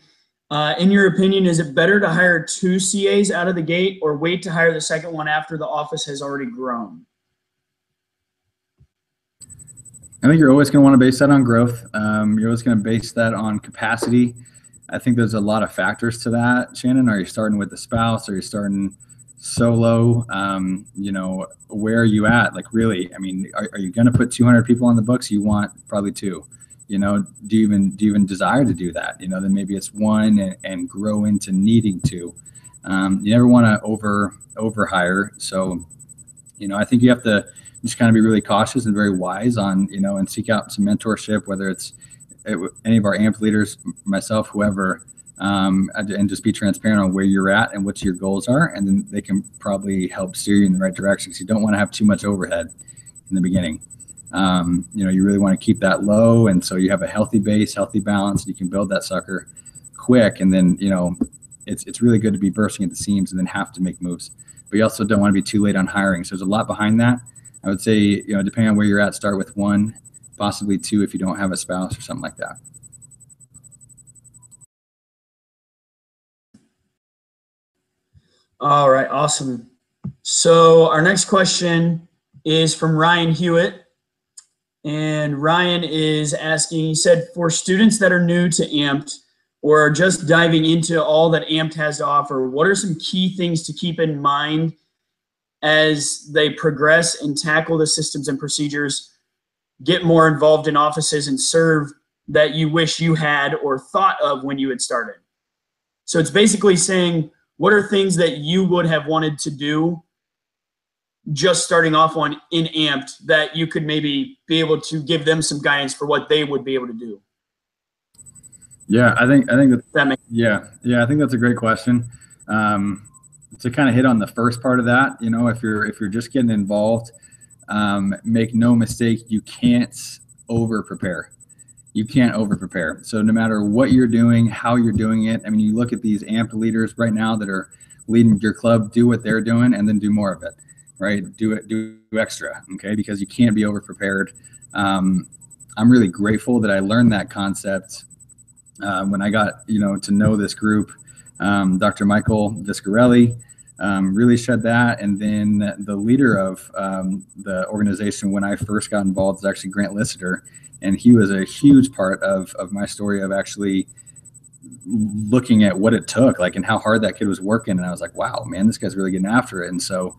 in your opinion, is it better to hire 2 CAs out of the gate or wait to hire the second one after the office has already grown? I think you're always going to want to base that on growth. You're always going to base that on capacity. I think there's a lot of factors to that. Shannon, are you starting with the spouse? Are you starting solo? Where are you at? Like, really, I mean, are you going to put 200 people on the books? You want probably 2. Do you even desire to do that? Then maybe it's 1 and grow into needing 2. You never want to over hire. So, I think you have to just kind of be really cautious and very wise on, and seek out some mentorship, whether it's any of our AMP leaders, myself, whoever, and just be transparent on where you're at and what your goals are. And then they can probably help steer you in the right direction, because you don't want to have too much overhead in the beginning. You really want to keep that low. And so you have a healthy base, healthy balance, and you can build that sucker quick. And then, it's really good to be bursting at the seams and then have to make moves. But you also don't want to be too late on hiring. So there's a lot behind that. I would say, depending on where you're at, start with 1, possibly 2 if you don't have a spouse or something like that. All right, awesome. So our next question is from Ryan Hewitt. And Ryan is asking, he said, for students that are new to AMPed or are just diving into all that AMPed has to offer, what are some key things to keep in mind as they progress and tackle the systems and procedures, get more involved in offices, and serve that you wish you had or thought of when you had started? So it's basically saying, what are things that you would have wanted to do just starting off on in AMPed that you could maybe be able to give them some guidance for what they would be able to do? Yeah, I think that makes I think that's a great question. To kind of hit on the first part of that, if you're just getting involved, make no mistake, you can't over prepare. You can't over prepare. So no matter what you're doing, how you're doing it, I mean, you look at these AMP leaders right now that are leading your club, do what they're doing and then do more of it, right? Do extra, okay? Because you can't be over prepared. I'm really grateful that I learned that concept when I got, to know this group. Dr. Michael Viscarelli really shed that. And then the leader of the organization when I first got involved is actually Grant Lister. And he was a huge part of my story of actually looking at what it took, like, and how hard that kid was working. And I was like, wow, man, this guy's really getting after it. And so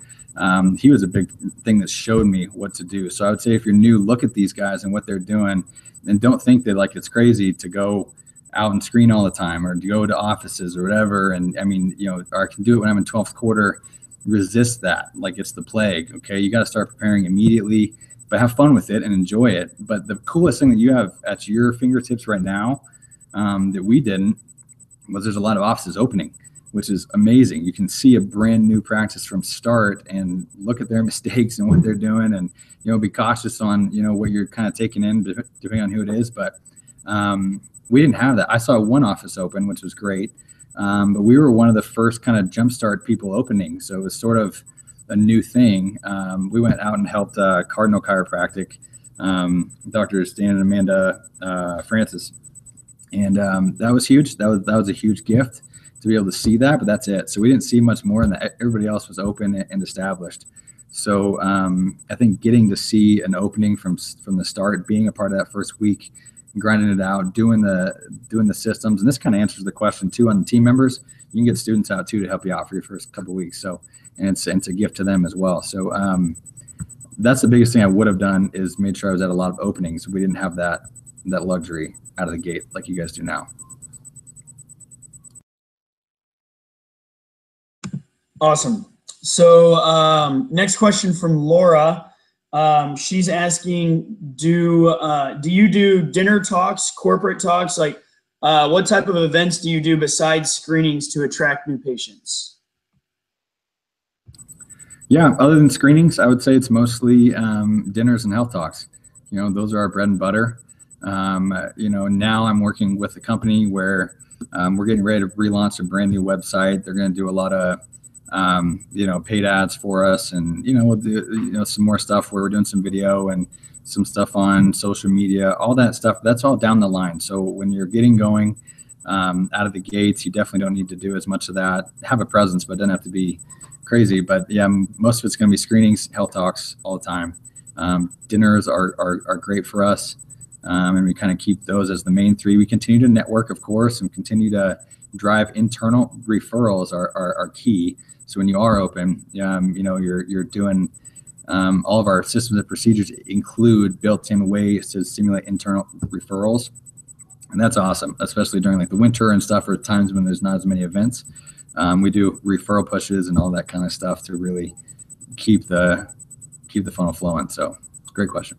he was a big thing that showed me what to do. So I would say if you're new, look at these guys and what they're doing, and don't think that like it's crazy to go out and screen all the time or to go to offices or whatever. And I mean, or I can do it when I'm in 12th quarter. Resist that like it's the plague. Okay, you got to start preparing immediately, but have fun with it and enjoy it. But the coolest thing that you have at your fingertips right now that we didn't was there's a lot of offices opening, which is amazing. You can see a brand new practice from start and look at their mistakes and what they're doing, and be cautious on what you're kind of taking in depending on who it is. But we didn't have that. I saw one office open, which was great, but we were one of the first kind of jumpstart people opening, so it was sort of a new thing. We went out and helped Cardinal Chiropractic, Drs. Dan and Amanda Francis, and that was huge. That was a huge gift to be able to see that, but that's it. So we didn't see much more, and everybody else was open and established. So I think getting to see an opening from the start, being a part of that first week, grinding it out, doing the systems, and this kind of answers the question too on the team members. You can get students out too to help you out for your first couple of weeks. So and it's a gift to them as well. So that's the biggest thing I would have done, is made sure I was at a lot of openings. We didn't have that luxury out of the gate like you guys do now. Awesome. So next question from Laura. She's asking, do you do dinner talks, corporate talks? Like what type of events do you do besides screenings to attract new patients? Yeah, other than screenings, I would say it's mostly dinners and health talks. Those are our bread and butter. Now I'm working with a company where we're getting ready to relaunch a brand new website. They're going to do a lot of paid ads for us, and we'll do some more stuff where we're doing some video and some stuff on social media, all that stuff. That's all down the line. So when you're getting going out of the gates, you definitely don't need to do as much of that. Have a presence, but it doesn't have to be crazy. But yeah, most of it's going to be screenings, health talks all the time. Dinners are great for us, and we kind of keep those as the main three. We continue to network, of course, and continue to drive internal referrals are key. So when you are open, you're doing all of our systems and procedures include built-in ways to stimulate internal referrals. And that's awesome, especially during like the winter and stuff, or times when there's not as many events. We do referral pushes and all that kind of stuff to really keep the funnel flowing. So great question.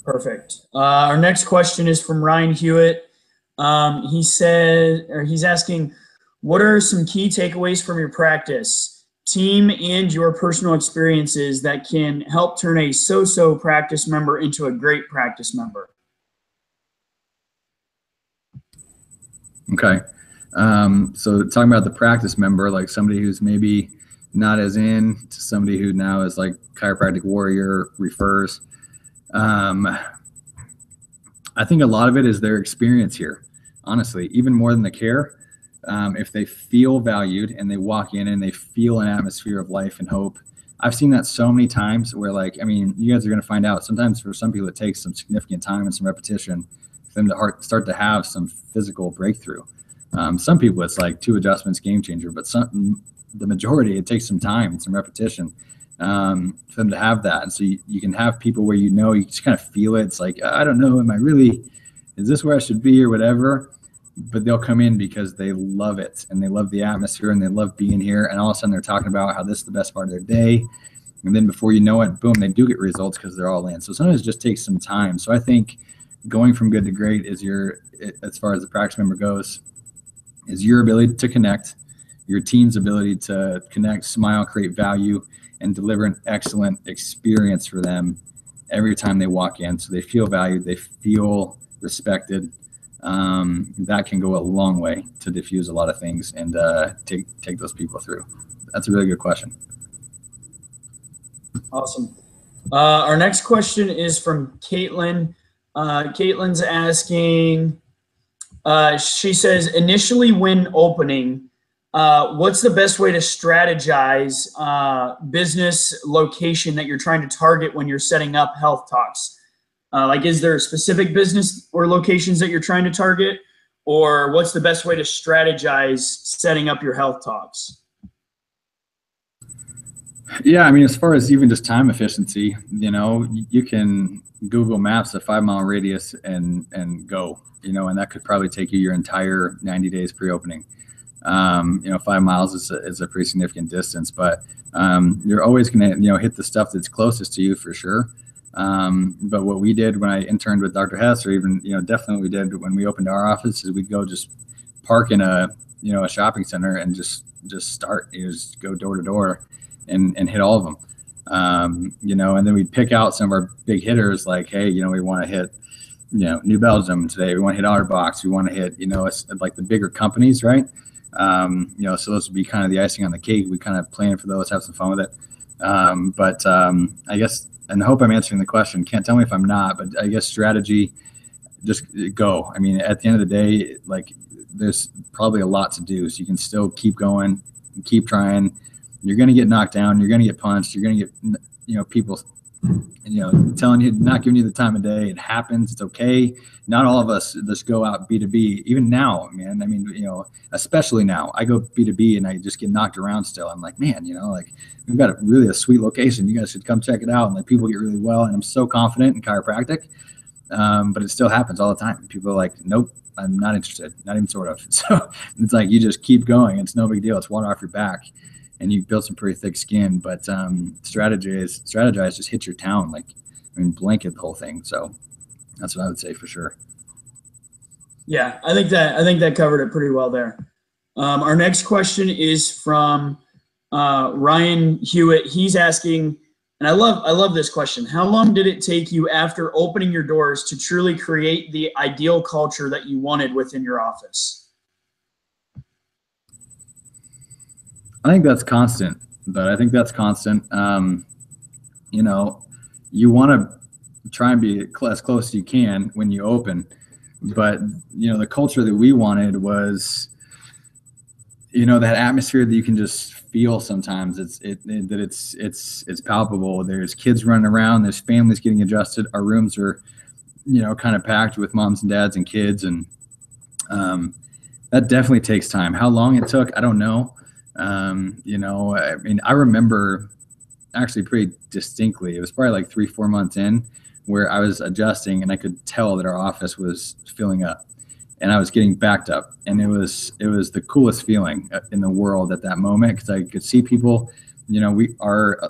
Perfect. Our next question is from Ryan Hewitt. He's asking, what are some key takeaways from your practice, team, and your personal experiences that can help turn a so-so practice member into a great practice member? Okay. So talking about the practice member, like somebody who's maybe not as in to somebody who now is like chiropractic warrior, refers. I think a lot of it is their experience here, honestly, even more than the care. If they feel valued and they walk in and they feel an atmosphere of life and hope. I've seen that so many times where you guys are going to find out sometimes for some people it takes some significant time and some repetition for them to start to have some physical breakthrough. Some people it's like 2 adjustments, game changer, but the majority, it takes some time and some repetition for them to have that. And so you can have people where you just kind of feel it. It's like, I don't know, is this where I should be or whatever? But they'll come in because they love it and they love the atmosphere and they love being here. And all of a sudden they're talking about how this is the best part of their day. And then before you know it, boom, they do get results because they're all in. So sometimes it just takes some time. So I think going from good to great is as far as the practice member goes, is your ability to connect, your team's ability to connect, smile, create value, and deliver an excellent experience for them every time they walk in. So they feel valued, they feel respected. That can go a long way to diffuse a lot of things and take those people through. That's a really good question. Awesome. Our next question is from Caitlin. Caitlin's asking, she says, initially when opening, what's the best way to strategize business location that you're trying to target when you're setting up health talks? Is there specific business or locations that you're trying to target, or what's the best way to strategize setting up your health talks? Yeah, as far as even just time efficiency, you can Google Maps a 5-mile radius and go, and that could probably take you your entire 90 days pre-opening. 5 miles is a pretty significant distance, but you're always going to, hit the stuff that's closest to you for sure. But what we did when I interned with Dr. Hess, or even, definitely we did when we opened our office, is we'd go just park in a shopping center and just start, just go door to door and hit all of them. And then we'd pick out some of our big hitters, like, hey, we want to hit, New Belgium today. We want to hit Otterbox. We want to hit, like the bigger companies, right? So those would be kind of the icing on the cake. We kind of plan for those, have some fun with it. But I guess, and I hope I'm answering the question. Can't tell me if I'm not, but I guess strategy, just go. At the end of the day, there's probably a lot to do. So you can still keep going, keep trying. You're going to get knocked down. You're going to get punched. You're going to get, people, telling you, not giving you the time of day. It happens. It's okay. Not all of us just go out B2B. Even now, man, especially now, I go B2B and I just get knocked around still. I'm like, man, we've got a sweet location. You guys should come check it out. And people get really well. And I'm so confident in chiropractic. But it still happens all the time. People are like, nope, I'm not interested. Not even sort of. So it's like, you just keep going. It's no big deal. It's water off your back. And you build some pretty thick skin, but strategize, just hit your town, blanket the whole thing. So that's what I would say for sure. Yeah, I think that covered it pretty well there. Our next question is from Ryan Hewitt. He's asking, And I love this question. How long did it take you after opening your doors to truly create the ideal culture that you wanted within your office? I think that's constant, but I think that's constant. You know, you want to try and be as close as you can when you open, but the culture that we wanted was, that atmosphere that you can just feel sometimes. It's palpable. There's kids running around. There's families getting adjusted. Our rooms are, kind of packed with moms and dads and kids, and that definitely takes time. How long it took, I don't know. I remember actually pretty distinctly. It was probably like 3-4 months in where I was adjusting and I could tell that our office was filling up and I was getting backed up. And it was the coolest feeling in the world at that moment, because I could see people. We are a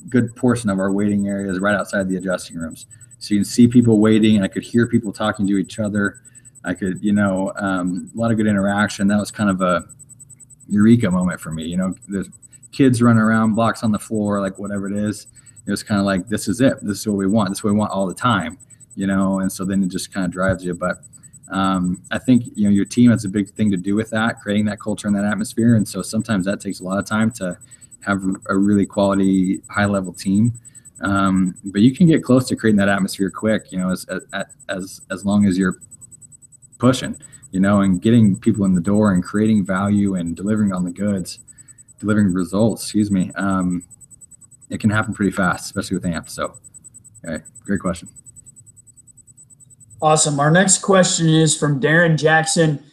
good portion of our waiting area is right outside the adjusting rooms. So you can see people waiting, and I could hear people talking to each other. I could, a lot of good interaction. That was kind of a eureka moment for me. There's kids running around, blocks on the floor, like whatever it is. It was kind of like, this is it. This is what we want. This is what we want all the time, and so then it just kind of drives you. But I think, your team has a big thing to do with that, creating that culture and that atmosphere. And so sometimes that takes a lot of time to have a really quality, high level team. But you can get close to creating that atmosphere quick, as long as you're pushing, and getting people in the door and creating value and delivering on the goods, delivering results, it can happen pretty fast, especially with AMP. So, okay, great question. Awesome. Our next question is from Darren Jackson.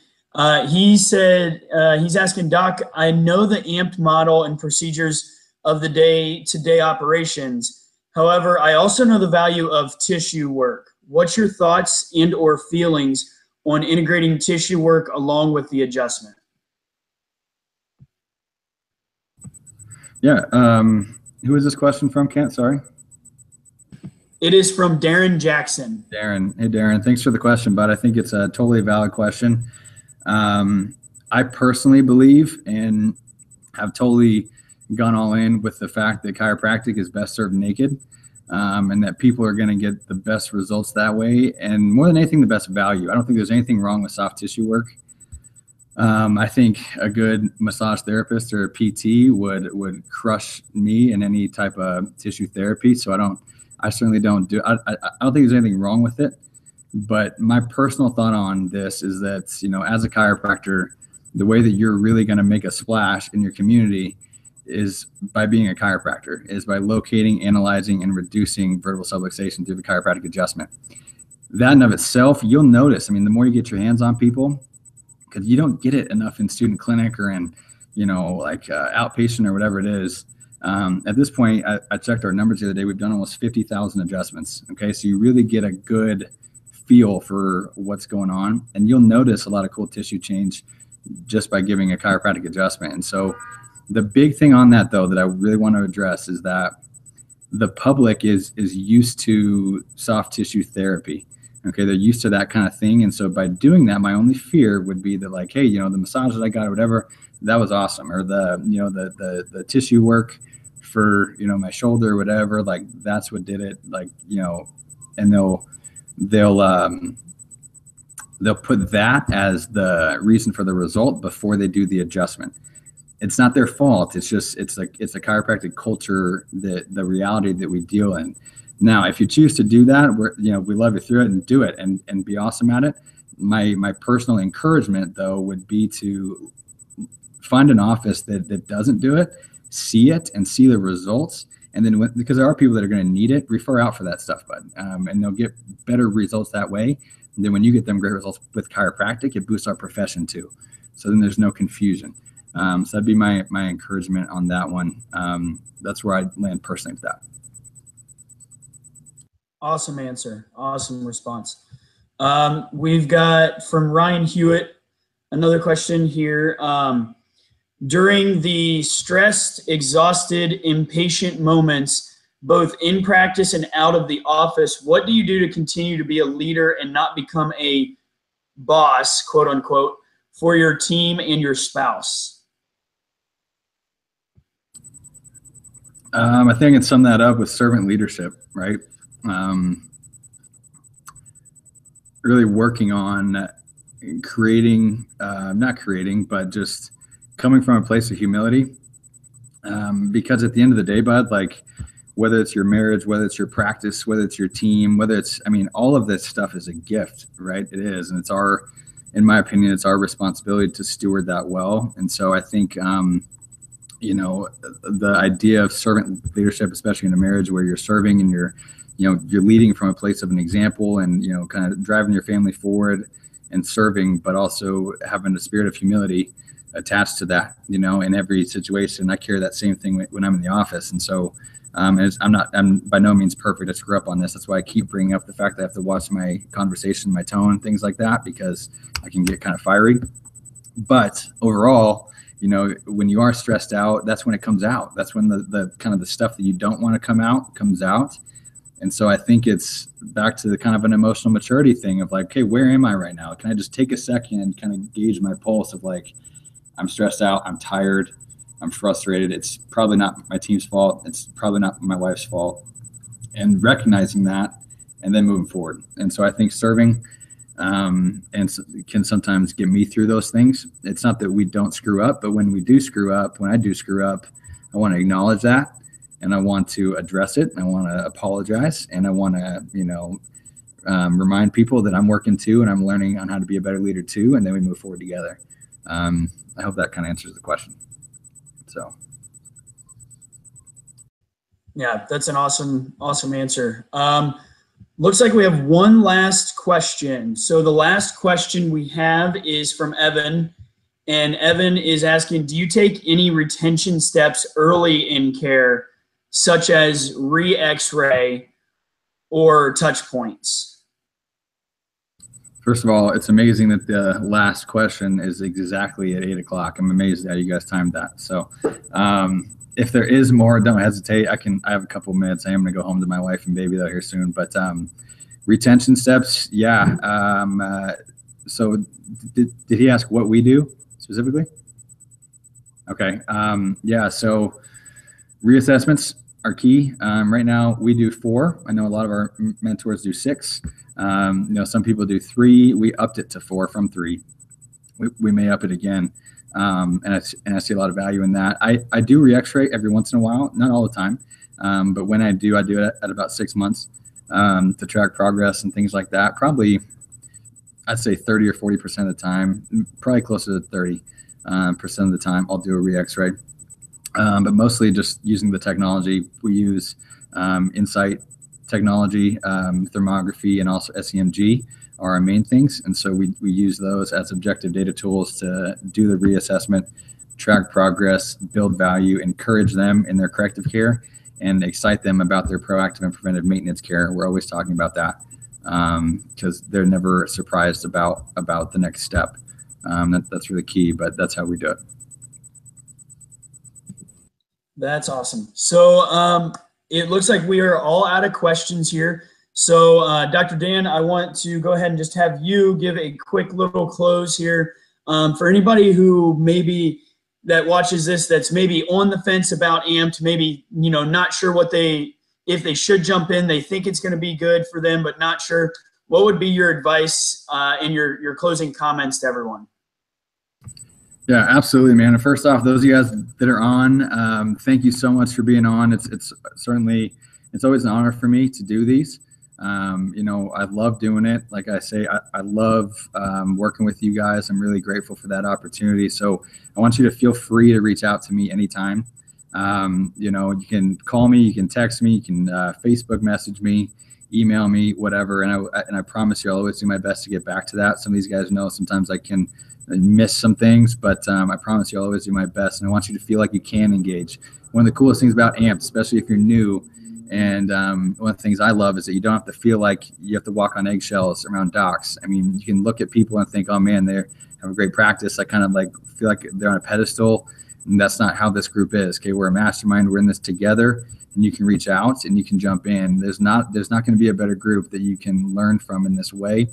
He said, he's asking, Doc, I know the AMP model and procedures of the day-to-day operations. However, I also know the value of tissue work. What's your thoughts and or feelings on integrating tissue work along with the adjustment? Yeah. Who is this question from, Kent? Sorry. It is from Darren Jackson. Darren. Hey, Darren. Thanks for the question, bud. I think it's a totally valid question. I personally believe and have totally gone all in with the fact that chiropractic is best served naked, and that people are going to get the best results that way. And more than anything, the best value. I don't think there's anything wrong with soft tissue work. I think a good massage therapist or a PT would crush me in any type of tissue therapy. So I certainly don't do. I don't think there's anything wrong with it. But my personal thought on this is that, as a chiropractor, the way that you're really going to make a splash in your community is by being a chiropractor, is by locating, analyzing, and reducing vertebral subluxation through the chiropractic adjustment. That in of itself, you'll notice. The more you get your hands on people, because you don't get it enough in student clinic or in, outpatient or whatever it is. At this point, I checked our numbers the other day. We've done almost 50,000 adjustments. Okay, so you really get a good feel for what's going on, and you'll notice a lot of cool tissue change just by giving a chiropractic adjustment. And so the big thing on that, though, that I really want to address is that the public is used to soft tissue therapy. Okay, they're used to that kind of thing. And so by doing that, my only fear would be that, like, hey, the massage that I got or whatever, that was awesome. Or the tissue work for, my shoulder or whatever, like that's what did it, like, and they'll put that as the reason for the result before they do the adjustment. It's not their fault. It's just, it's a chiropractic culture, the reality that we deal in. Now, if you choose to do that, we love you through it and do it and be awesome at it. My personal encouragement, though, would be to find an office that doesn't do it, see it and see the results. And then because there are people that are going to need it, refer out for that stuff, bud. And they'll get better results that way. And then when you get them great results with chiropractic, it boosts our profession too. So then there's no confusion. So that'd be my encouragement on that one. That's where I land personally with that. Awesome answer. Awesome response. We've got from Ryan Hewitt another question here. During the stressed, exhausted, impatient moments, both in practice and out of the office, what do you do to continue to be a leader and not become a boss, quote unquote, for your team and your spouse? I think I can sum that up with servant leadership, right? Really working on creating, not creating, but just coming from a place of humility. Because at the end of the day, bud, like whether it's your marriage, whether it's your practice, whether it's your team, whether it's, I mean, all of this stuff is a gift, right? It is. And it's in my opinion, it's our responsibility to steward that well. And so I think, the idea of servant leadership, especially in a marriage where you're serving and you're leading from a place of an example and, kind of driving your family forward and serving, but also having a spirit of humility attached to that, in every situation. I carry that same thing when I'm in the office. And so I'm by no means perfect. I screw up on this. That's why I keep bringing up the fact that I have to watch my conversation, my tone, things like that, because I can get kind of fiery. But overall, when you are stressed out, that's when it comes out. That's when the kind of the stuff that you don't want to come out comes out. And so I think it's back to the kind of an emotional maturity thing of like, okay, where am I right now? Can I just take a second and kind of gauge my pulse of like, I'm stressed out, I'm tired, I'm frustrated. It's probably not my team's fault. It's probably not my wife's fault. And recognizing that and then moving forward. And so I think serving can sometimes get me through those things. It's not that we don't screw up, but when I do screw up, I want to acknowledge that and I want to address it. I want to apologize and I want to, remind people that I'm working too and I'm learning on how to be a better leader too. And then we move forward together. I hope that kind of answers the question. So. Yeah, that's an awesome answer. Looks like we have one last question. So the last question we have is from Evan. And Evan is asking, do you take any retention steps early in care, such as re-X-ray or touch points? First of all, it's amazing that the last question is exactly at 8 o'clock. I'm amazed how you guys timed that. So if there is more, don't hesitate. I have a couple of minutes. I am going to go home to my wife and baby though here soon. But retention steps, yeah. So did he ask what we do specifically? Okay. Yeah. So reassessments are key. Right now we do 4. I know a lot of our mentors do 6. Some people do 3. We upped it to 4 from 3. We may up it again. And I see a lot of value in that. I do re-X-ray every once in a while, not all the time. But when I do it at about 6 months to track progress and things like that. Probably, I'd say 30 or 40% of the time, probably closer to 30% of the time, I'll do a re-X-ray. But mostly just using the technology. We use Insight technology, thermography, and also SEMG are our main things. And so we use those as objective data tools to do the reassessment, track progress, build value, encourage them in their corrective care, and excite them about their proactive and preventive maintenance care. We're always talking about that because they're never surprised about the next step. That's really key, but that's how we do it. That's awesome. So it looks like we are all out of questions here. So Dr. Dan, I want to go ahead and just have you give a quick little close here for anybody who maybe that watches this that's maybe on the fence about AMPed, maybe not sure if they should jump in. They think it's going to be good for them, but not sure. What would be your advice and your closing comments to everyone? Yeah, absolutely, man. And first off, those of you guys that are on, thank you so much for being on. It's always an honor for me to do these. I love doing it. Like I say, I love working with you guys. I'm really grateful for that opportunity. So I want you to feel free to reach out to me anytime. You can call me, you can text me, you can Facebook message me, email me, whatever. And I promise you, I'll always do my best to get back to that. Some of these guys know sometimes I can miss some things, but I promise you I'll always do my best. And I want you to feel like you can engage. One of the coolest things about AMP, especially if you're new, and one of the things I love is that you don't have to feel like you have to walk on eggshells around docs. I mean, you can look at people and think, oh man, they have a great practice. I kind of feel like they're on a pedestal, and that's not how this group is. Okay, we're a mastermind. We're in this together, and you can reach out and you can jump in. There's not going to be a better group that you can learn from in this way.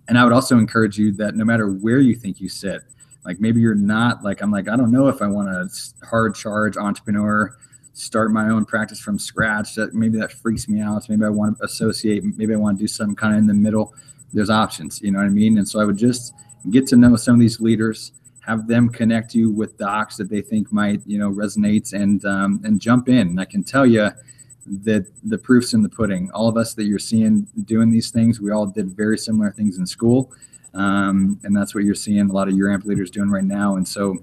And I would also encourage you that no matter where you think you sit, Like maybe you're not like, I'm like, I don't know if I want to hard charge entrepreneur, start my own practice from scratch. That maybe that freaks me out. So maybe I want to associate, maybe I want to do something kind of in the middle. There's options, you know what I mean? And so I would just get to know some of these leaders, have them connect you with docs that they think might, you know, resonate, and jump in. And I can tell you that the proof's in the pudding. All of us that you're seeing doing these things, we all did very similar things in school. And that's what you're seeing a lot of your AMP leaders doing right now. And so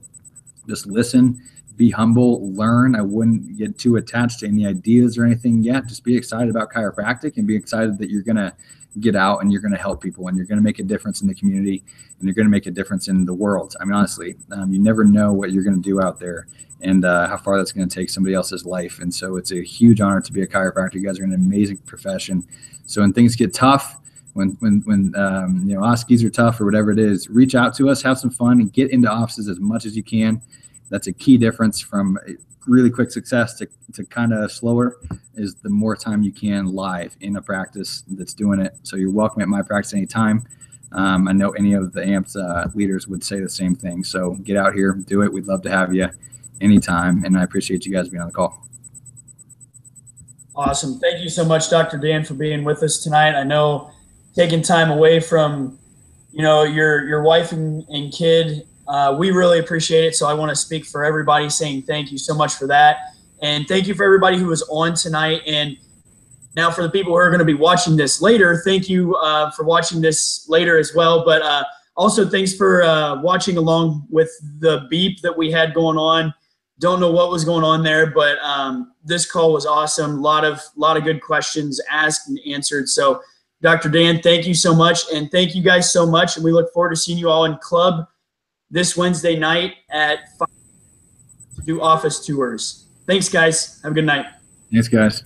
just listen, be humble, learn. I wouldn't get too attached to any ideas or anything yet. Just be excited about chiropractic and be excited that you're going to get out and you're going to help people and you're going to make a difference in the community and you're going to make a difference in the world. I mean, honestly, you never know what you're going to do out there and how far that's going to take somebody else's life. And so it's a huge honor to be a chiropractor. You guys are in an amazing profession. So when things get tough, when you know, OSCEs are tough or whatever it is, reach out to us, have some fun, and get into offices as much as you can. That's a key difference from really quick success to kind of slower, is the more time you can live in a practice that's doing it. So you're welcome at my practice anytime. I know any of the AMPS leaders would say the same thing. So get out here, do it. We'd love to have you anytime. And I appreciate you guys being on the call. Awesome. Thank you so much, Dr. Dan, for being with us tonight. I know taking time away from, you know, your wife and kid, we really appreciate it. So I want to speak for everybody saying thank you so much for that. And thank you for everybody who was on tonight. And now for the people who are going to be watching this later, thank you for watching this later as well. But also thanks for watching along with the beep that we had going on. Don't know what was going on there, but this call was awesome. A lot of good questions asked and answered. So Dr. Dan, thank you so much. And thank you guys so much. And we look forward to seeing you all in club this Wednesday night at 5 to do office tours. Thanks, guys. Have a good night. Thanks, guys.